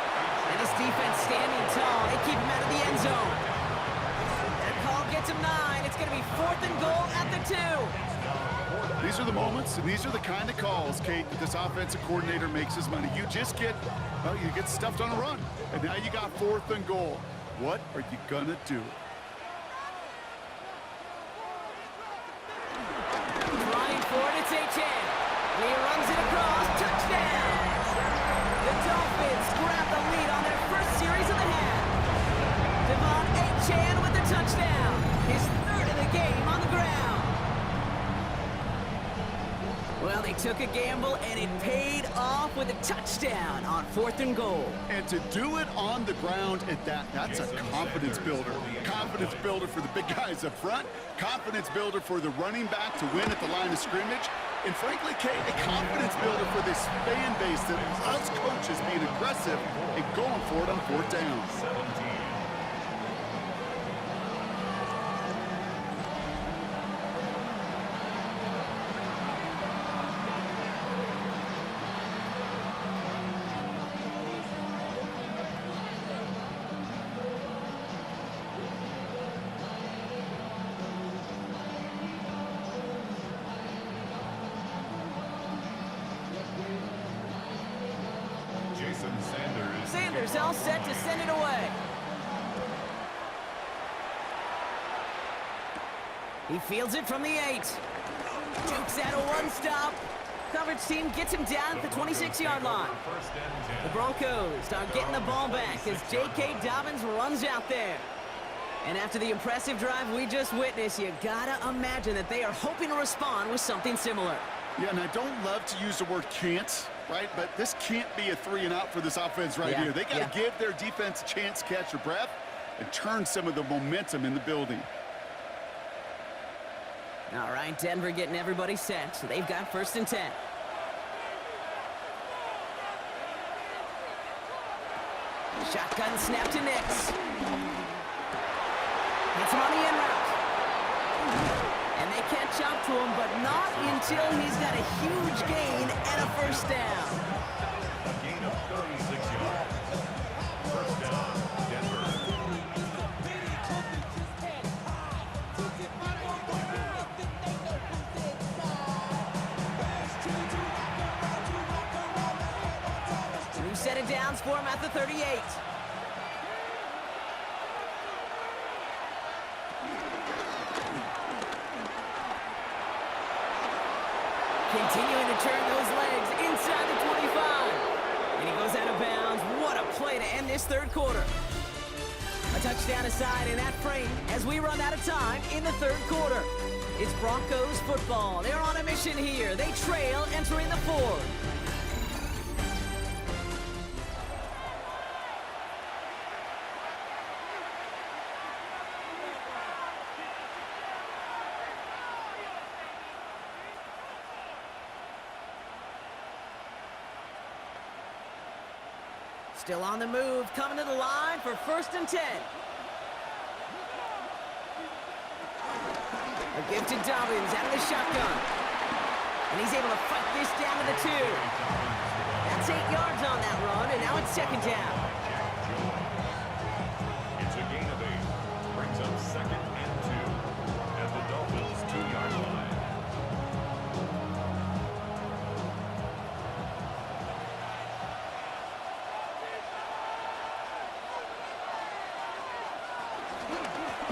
And his defense standing tall. They keep him out of the end zone. That call gets him 9. It's going to be 4th and goal at the 2. These are the moments, and these are the kind of calls, Kate, that this offensive coordinator makes his money. You just get, well, you get stuffed on a run. And now you got 4th and goal. What are you going to do? Trying for it, it's Achan. And he runs it across. Touchdown! The Dolphins grab the lead on their first series of the half. Devon Achan with the touchdown. His 3rd of the game on the ground. Well, they took a gamble, and it paid off with a touchdown on 4th and goal. And to do it on the ground at that's a confidence builder. Confidence builder for the big guys up front. Confidence builder for the running back to win at the line of scrimmage. And frankly, Kate, a confidence builder for this fan base that loves coaches being aggressive and going for it on 4th down. 17. Sanders all set to send it away. He fields it from the 8. Jukes out a 1-stop. Coverage team gets him down at the 26-yard line. The Broncos start getting the ball back as J.K. Dobbins runs out there. And after the impressive drive we just witnessed, you gotta imagine that they are hoping to respond with something similar. Yeah, and I don't love to use the word can't, right? But this can't be a 3-and-out for this offense right here. They got to give their defense a chance to catch their breath and turn some of the momentum in the building. All right, Denver getting everybody set, so they've got 1st and 10. Shotgun snap to Nix. It's him on the end route. And they catch up to him, but not until he's got a huge gain and a 1st down. A gain of 36 yards. 1st down, Denver. New set of downs for him at the 38. Continuing to turn those legs inside the 25. And he goes out of bounds. What a play to end this 3rd quarter. A touchdown aside in that frame as we run out of time in the 3rd quarter. It's Broncos football. They're on a mission here. They trail entering the 4th. Still on the move, coming to the line for 1st and 10. A give to Dobbins out of the shotgun. And he's able to fight this down to the 2. That's 8 yards on that run, and now it's 2nd down. It's a gain of 8. Brings up 2nd and 2 at the Dolphins' 2-yard line.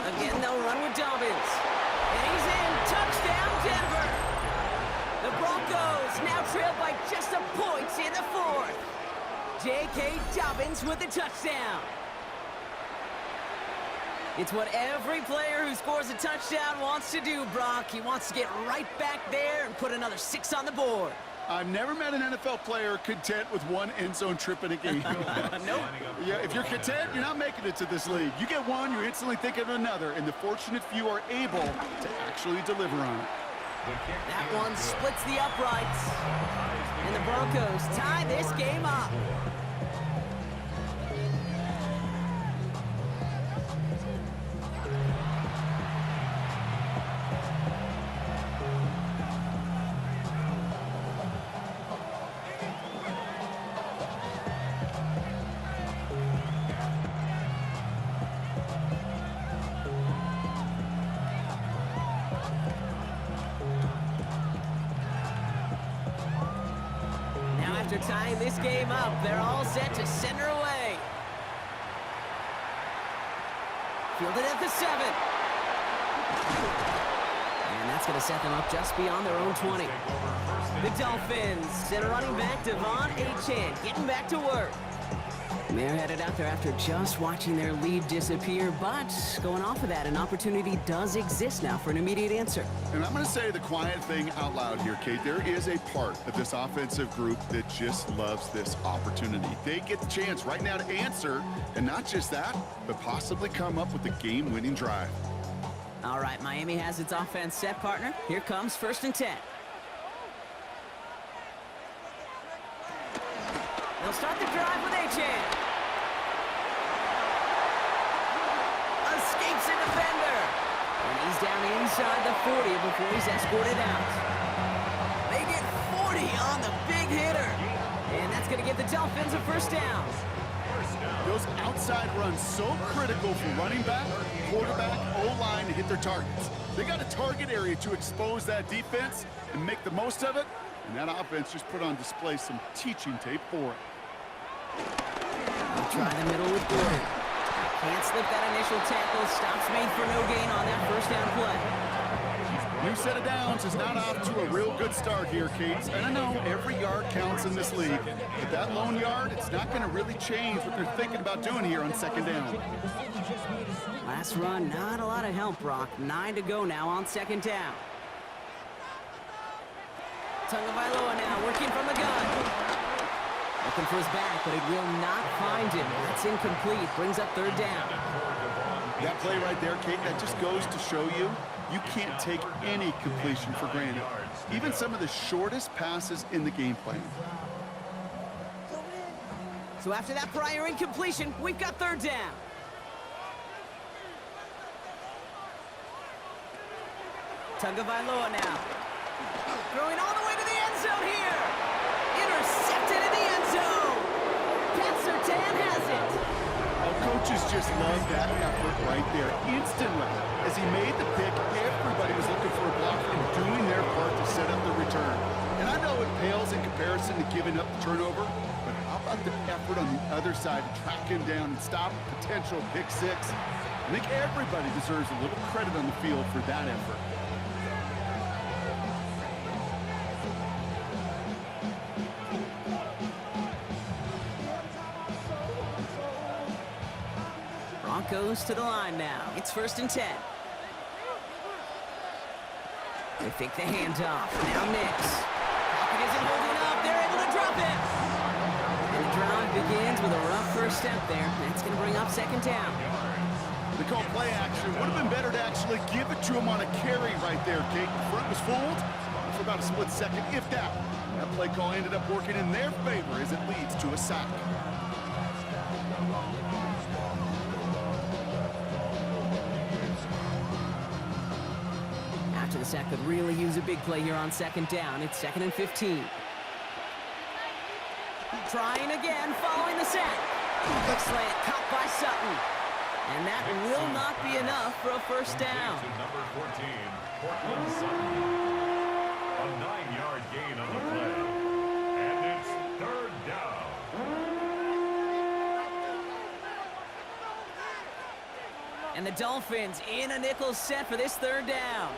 Again, they'll run with Dobbins. And he's in. Touchdown, Denver. The Broncos now trail by just a point in the 4th. J.K. Dobbins with the touchdown. It's what every player who scores a touchdown wants to do, Brock. He wants to get right back there and put another 6 on the board. I've never met an NFL player content with 1 end zone trip in a game. Nope. Yeah, if you're content, you're not making it to this league. You get one, you're instantly thinking of another, and the fortunate few are able to actually deliver on it. That one splits the uprights. And the Broncos tie this game up. after tying this game up, they're all set to send her away. Fielded at the 7. And that's going to set them up just beyond their own 20. The Dolphins send a running back, Devon Achane, getting back to work. They're headed out there after just watching their lead disappear, but going off of that, an opportunity does exist now for an immediate answer. And I'm going to say the quiet thing out loud here, Kate. There is a part of this offensive group that just loves this opportunity. They get the chance right now to answer, and not just that, but possibly come up with a game-winning drive. All right, Miami has its offense set, partner. Here comes 1st and 10. They'll start the drive with Achane. Escapes a defender. And he's down inside the 40 before he's escorted out. They get 40 on the big hitter. And that's going to give the Dolphins a 1st down. Those outside runs so critical for running back, quarterback, O-line to hit their targets. They got a target area to expose that defense and make the most of it. And that offense just put on display some teaching tape for it. I'll try the middle with Gordon. Can't slip that initial tackle. Stops made for no gain on that 1st down play. New set of downs is not off to a real good start here, Kate. And I know every yard counts in this league, but that lone yard, it's not going to really change what they're thinking about doing here on 2nd down. Last run, not a lot of help, Brock. 9 to go now on 2nd down. Tagovailoa now working from the gun. Looking for his back, but it will not find him. That's incomplete. Brings up 3rd down. That play right there, Kate, that just goes to show you, you can't take any completion for granted. Even some of the shortest passes in the game plan. So after that prior incompletion, we've got 3rd down. Tagovailoa now. Throwing all the way to the end zone here. Intercepted in the end zone. Pat Surtain has it. Well, coaches just love that effort right there. Instantly, as he made the pick, everybody was looking for a block and doing their part to set up the return. And I know it pales in comparison to giving up the turnover, but how about the effort on the other side to track him down and stop a potential pick 6? I think everybody deserves a little credit on the field for that effort. Broncos to the line now. It's 1st and 10. They fake the handoff. Now Nix. Bokin isn't holding up. They're able to drop it. And the drive begins with a rough 1st step there. That's going to bring up 2nd down. They call play action. Would have been better to actually give it to him on a carry right there, Kate. The front was fooled for about a split second, if that. That play call ended up working in their favor as it leads to a sack. The sack could really use a big play here on 2nd down. It's 2nd and 15. Trying again, following the sack. Quick slant, caught by Sutton. And that will not be enough for a 1st down. Number 14, Portland Sutton. A 9-yard gain on the play. And it's 3rd down. And the Dolphins in a nickel set for this 3rd down.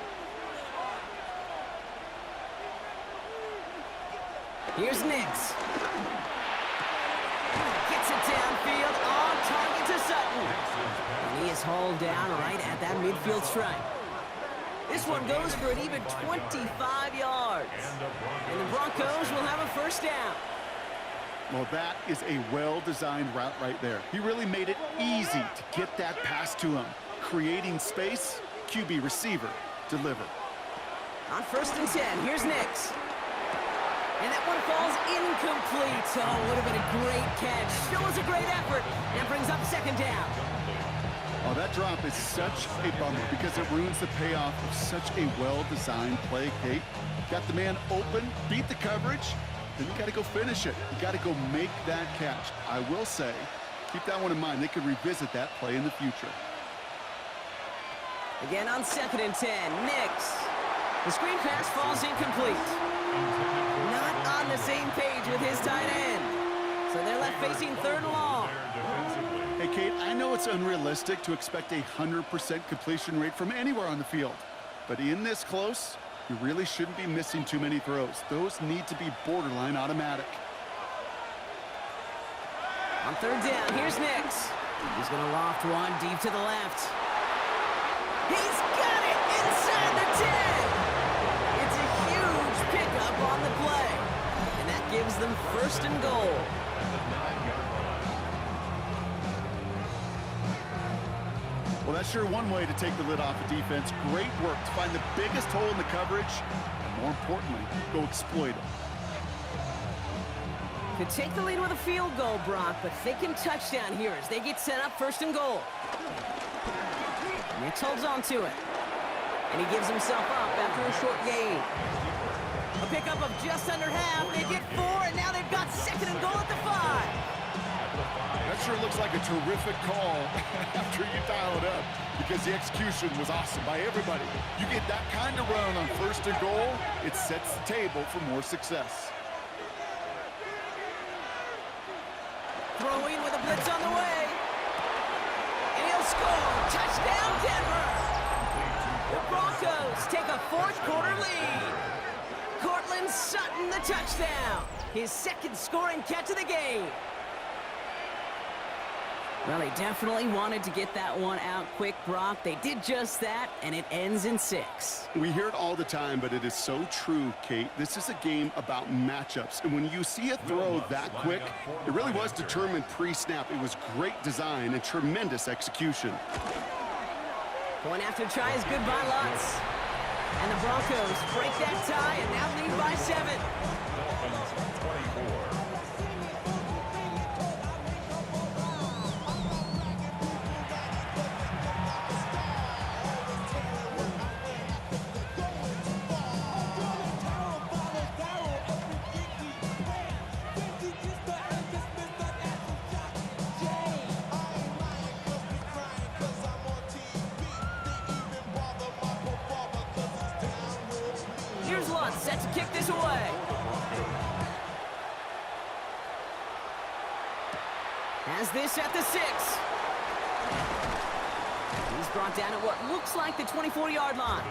Here's Nix. Gets it downfield, on target to Sutton. And he is hauled down right at that midfield stripe. This one goes for an even 25 yards. And the Broncos will have a 1st down. Well, that is a well-designed route right there. He really made it easy to get that pass to him. Creating space, QB receiver, deliver. On 1st and 10, here's Nix. And that one falls incomplete. So it would have been a great catch. Still was a great effort. And brings up 2nd down. Oh, that drop is such a bummer because it ruins the payoff of such a well-designed play, Kate. Got the man open, beat the coverage, then you got to go finish it. You got to go make that catch. I will say, keep that one in mind. They could revisit that play in the future. Again on 2nd and 10, Nix. The screen pass falls incomplete. Not on the same page with his tight end. So they're left facing third and long. Hey, Kate, I know it's unrealistic to expect a 100% completion rate from anywhere on the field. But in this close, you really shouldn't be missing too many throws. Those need to be borderline automatic. On third down, here's Nix. He's going to loft one deep to the left. He's got it inside the 10. It's a huge pickup on the play. And that gives them first and goal. Well, that's sure one way to take the lid off a defense. Great work to find the biggest hole in the coverage, and more importantly, go exploit it. Could take the lead with a field goal, Brock, but thinking touchdown here as they get set up first and goal. Nix holds on to it. And he gives himself up after a short gain. A pickup of just under half. They get 4, and now they've got second and goal at the 5. That sure looks like a terrific call after you dial it up, because the execution was awesome by everybody. You get that kind of run on first and goal, it sets the table for more success. Throwing with a blitz on the way. And he'll score. Touchdown, Denver. The Broncos take a fourth-quarter lead. Cortland Sutton, the touchdown. His second scoring catch of the game. Well, they definitely wanted to get that one out quick, Brock. They did just that, and it ends in 6. We hear it all the time, but it is so true, Kate. This is a game about matchups. And when you see a throw that quick, it really was determined pre-snap. It was great design and tremendous execution. Point after try is good by Lutz. And the Broncos break that tie and now lead by 7. Dolphins 24. Here's Lutz set to kick this away. Has this at the 6. He's brought down at what looks like the 24-yard line.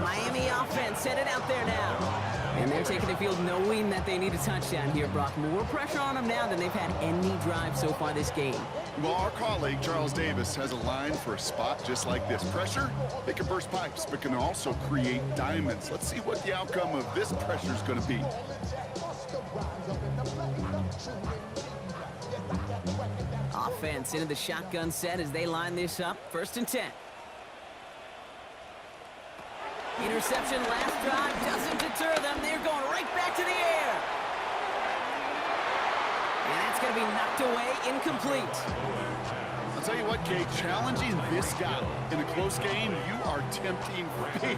Miami offense set it out there now. And they're taking the field knowing that they need a touchdown here, Brock. More pressure on them now than they've had any drive so far this game. Well, our colleague, Charles Davis, has a line for a spot just like this. Pressure, they can burst pipes, but can also create diamonds. Let's see what the outcome of this pressure is going to be. Offense into the shotgun set as they line this up. First and 10. Interception last drive doesn't deter them. They're going right back to the air. And that's going to be knocked away, incomplete. I'll tell you what, Kate, challenging this guy in a close game, you are tempting fate.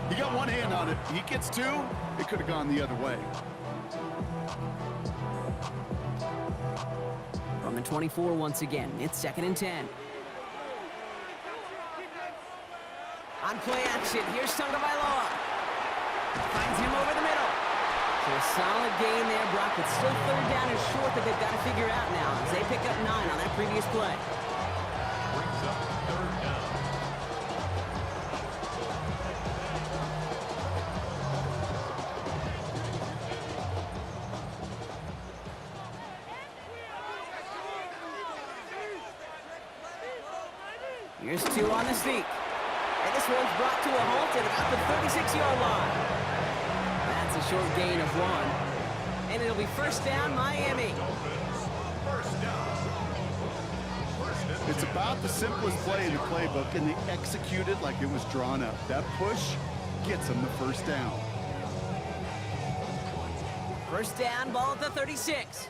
He got one hand on it. He gets 2. It could have gone the other way. From the 24 once again, it's second and 10. On play action, here's Tagovailoa. Finds him over the middle. So a solid gain there, Brock, but still third down and short that they've got to figure out now as they pick up 9 on that previous play. Brings up third down. Here's 2 on the sneak. And this one's brought to a halt at about the 36-yard line. That's a short gain of 1. And it'll be first down, Miami. First down. It's about the simplest play in the playbook, and they execute it like it was drawn up. That push gets them the first down. First down, ball at the 36.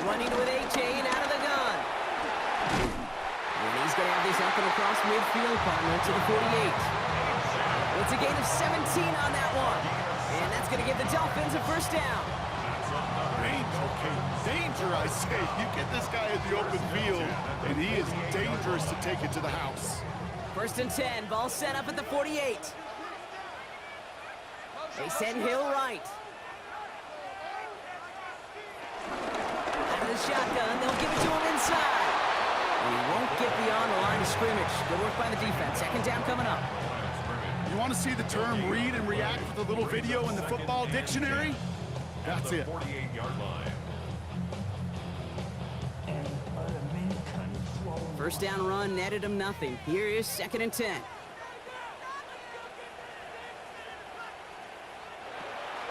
Running with A-Chain out of the gun. And he's going to have this up and across midfield, partner, to the 48. It's a gain of 17 on that one. And that's going to give the Dolphins a first down. Danger, Kate. Danger, I say. You get this guy in the open field, and he is dangerous to take it to the house. First and 10, ball set up at the 48. They send Hill right. Out of the shotgun, they'll give it to him inside. And he won't get beyond the line of scrimmage. Good work by the defense. Second down coming up. You want to see the term read and react with a little video in the football dictionary? That's it. 48-yard line. First down run netted him nothing. Here is second and 10.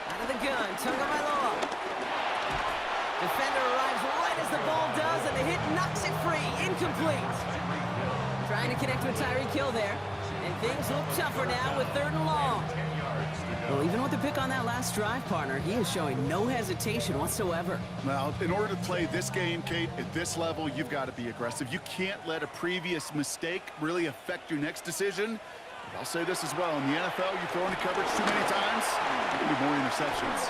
Out of the gun, Tagovailoa. Defender arrives right as the ball does, and the hit knocks it free. Incomplete. Trying to connect with Tyreek Hill there. And things look tougher now with third and long. Well, even with the pick on that last drive, partner, he is showing no hesitation whatsoever. Well, in order to play this game, Kate, at this level, you've got to be aggressive. You can't let a previous mistake really affect your next decision. But I'll say this as well. In the NFL, you throw into coverage too many times, there'll be more interceptions.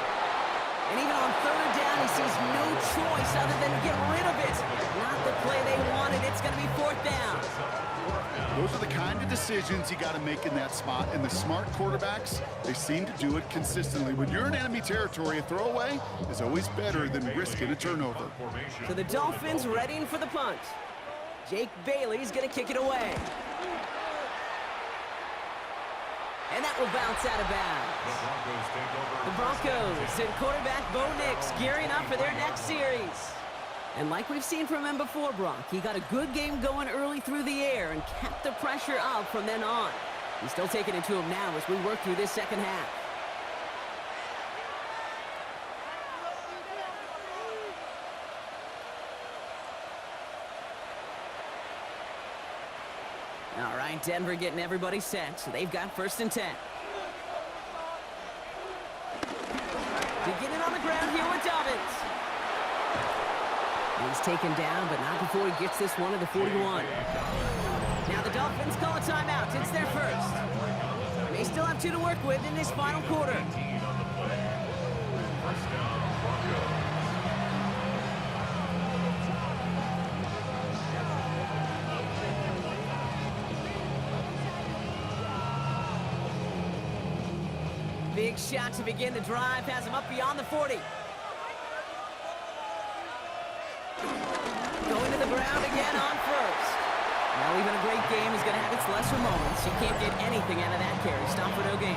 And even on third down, he sees no choice other than to get rid of it. Not the play they wanted. It's going to be fourth down. Those are the kind of decisions you got to make in that spot. And the smart quarterbacks, they seem to do it consistently. When you're in enemy territory, a throwaway is always better than risking a turnover. So the Dolphins readying for the punt. Jake Bailey's going to kick it away. And that will bounce out of bounds. The Broncos and quarterback Bo Nix gearing up for their next series. And like we've seen from him before, Brock, he got a good game going early through the air and kept the pressure up from then on. He's still taking it to him now as we work through this second half. All right, Denver getting everybody set, so they've got first and 10. Beginning on the ground here with Dolphins. He's taken down, but not before he gets this one to the 41. Now the Dolphins call a timeout. It's their first. They still have 2 to work with in this final quarter. Big shot to begin the drive, has him up beyond the 40. Going to the ground again on first. Now even a great game is going to have its lesser moments. You can't get anything out of that carry. Stop for no gain.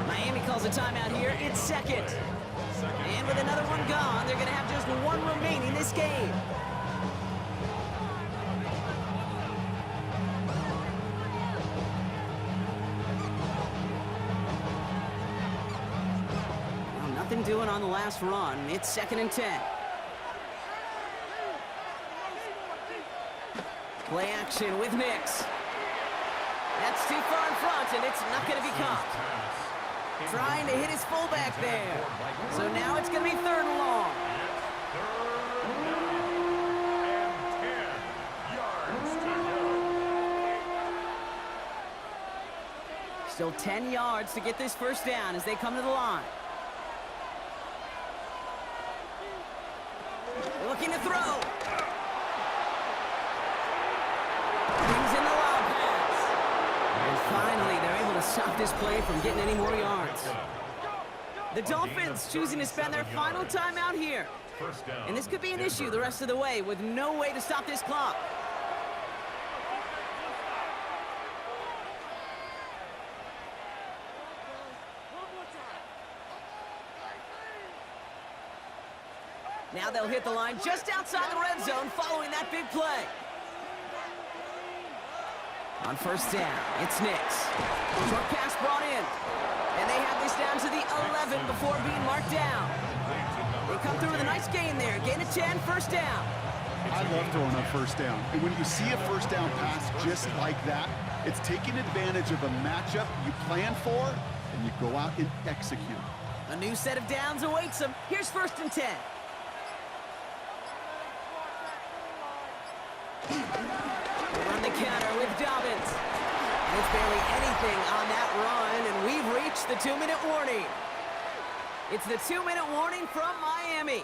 Miami calls a timeout here. It's second. And with another one gone, they're going to have just one remaining this game. Well, nothing doing on the last run. It's second and 10. Play action with Nix. That's too far in front, and it's not going to be caught. Trying to hit his fullback there. So now it's going to be third and long. Still 10 yards to get this first down as they come to the line. Looking to throw. Finally, they're able to stop this play from getting any more yards. The Dolphins choosing to spend their final timeout here. And this could be an issue the rest of the way with no way to stop this clock. Now they'll hit the line just outside the red zone following that big play. On first down, it's Nix. Short pass brought in. And they have this down to the 11 before being marked down. They come through with a nice gain there. Gain of 10, first down. I love throwing on first down. And when you see a first down pass just like that, it's taking advantage of a matchup you plan for, and you go out and execute. A new set of downs awaits them. Here's first and 10. On the counter with Dobbins. And it's barely anything on that run, and we've reached the 2-minute warning. It's the 2-minute warning from Miami.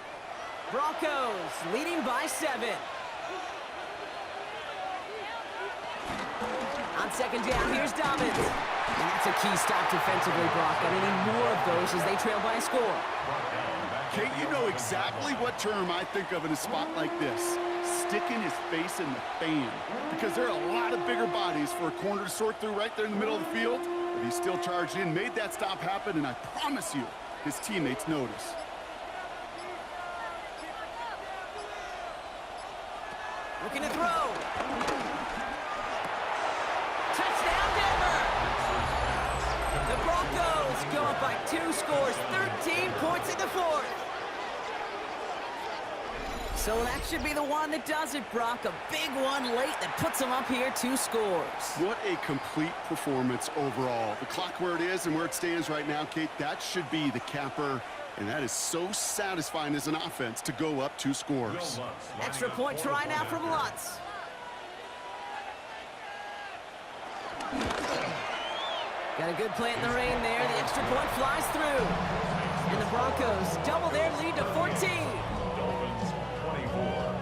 Broncos leading by 7. second down. Here's Dobbins. And that's a key stop defensively, Brock. And they need more of those as they trail by a score. Kate, you know exactly what term I think of in a spot like this. Sticking his face in the fan. Because there are a lot of bigger bodies for a corner to sort through right there in the middle of the field. But he still charged in, made that stop happen, and I promise you, his teammates notice. Looking to throw. Touchdown, Denver! The Broncos go up by 2 scores, 13 points in the fourth. So that should be the one that does it, Brock. A big one late that puts them up here 2 scores. What a complete performance overall. The clock where it is and where it stands right now, Kate, that should be the capper. And that is so satisfying as an offense to go up 2 scores. Extra point try now from Lutz. Got a good plant in the rain there. The extra point flies through. And the Broncos double their lead to 14. Dolphins 24.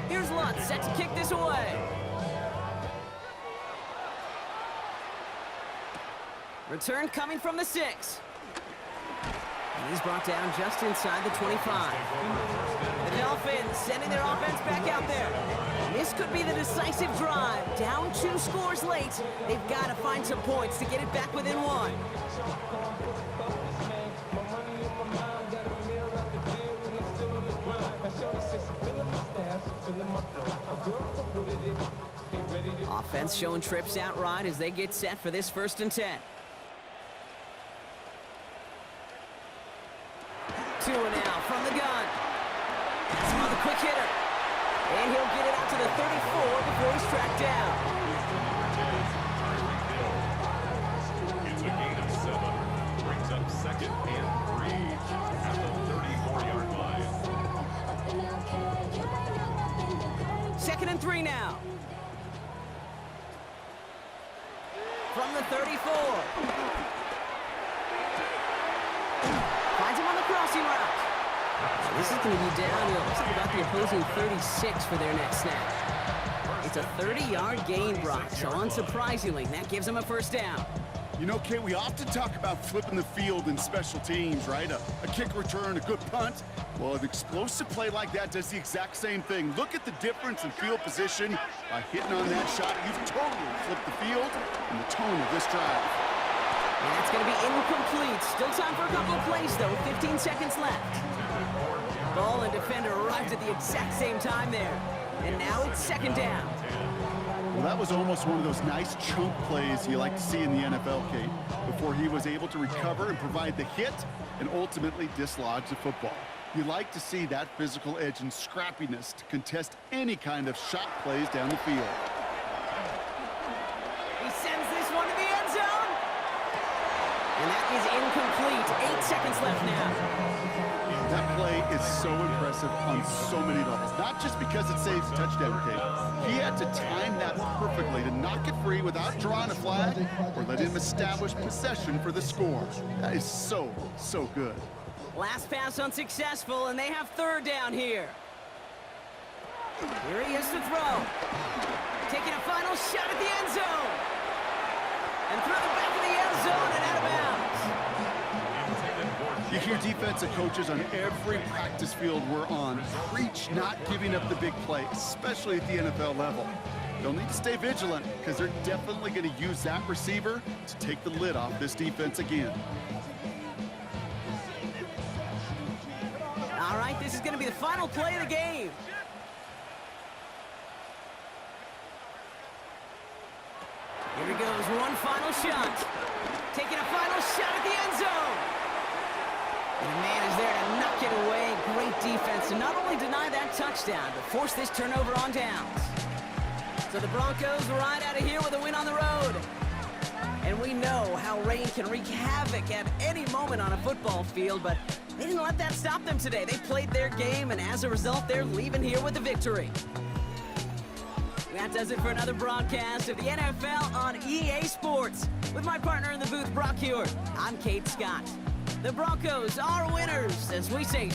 Here's Lutz set to kick this away. Return coming from the 6. And he's brought down just inside the 25. The Dolphins sending their offense back out there. This could be the decisive drive. Down 2 scores late. They've got to find some points to get it back within 1. Offense showing trips out right as they get set for this 1st and 10. 2 and out from the gun. That's another quick hitter. And he'll get it out to the 34 before he's tracked down. It's a gain of 7. Brings up 2nd and 3 at the 34-yard line. 2nd and 3 now. From the 34. Finds him on the crossing route. So this is going to be down, looks like about the opposing 36 for their next snap. It's a 30-yard gain, Brock, so unsurprisingly, that gives them a 1st down. You know, Kate, we often talk about flipping the field in special teams, right? A kick return, a good punt. Well, an explosive play like that does the exact same thing. Look at the difference in field position. By hitting on that shot, you've totally flipped the field and the tone of this drive. And that's going to be incomplete. Still time for a couple of plays, though. 15 seconds left. Ball and defender arrived at the exact same time there. And now it's 2nd down. Well, that was almost one of those nice chunk plays you like to see in the NFL, Kate, before he was able to recover and provide the hit and ultimately dislodge the football. You like to see that physical edge and scrappiness to contest any kind of shot plays down the field. He sends this one to the end zone. And that is incomplete. 8 seconds left now. That play is so impressive on so many levels. Not just because it saves a touchdown, Kate. He had to time that perfectly to knock it free without drawing a flag or let him establish possession for the score. That is so, so good. Last pass unsuccessful, and they have 3rd down here. Here he is to throw. Taking a final shot at the end zone. And through the back of the end zone and out of bounds. You hear defensive coaches on every practice field we're on preach not giving up the big play, especially at the NFL level. They'll need to stay vigilant because they're definitely going to use that receiver to take the lid off this defense again. All right, this is going to be the final play of the game. Here he goes, one final shot. Taking a final shot at the end zone. And the man is there to knock it away. Great defense to not only deny that touchdown, but force this turnover on downs. So the Broncos ride out of here with a win on the road. And we know how rain can wreak havoc at any moment on a football field, but they didn't let that stop them today. They played their game, and as a result, they're leaving here with a victory. That does it for another broadcast of the NFL on EA Sports. With my partner in the booth, Brock Hewitt, I'm Kate Scott. The Broncos are winners, as we say.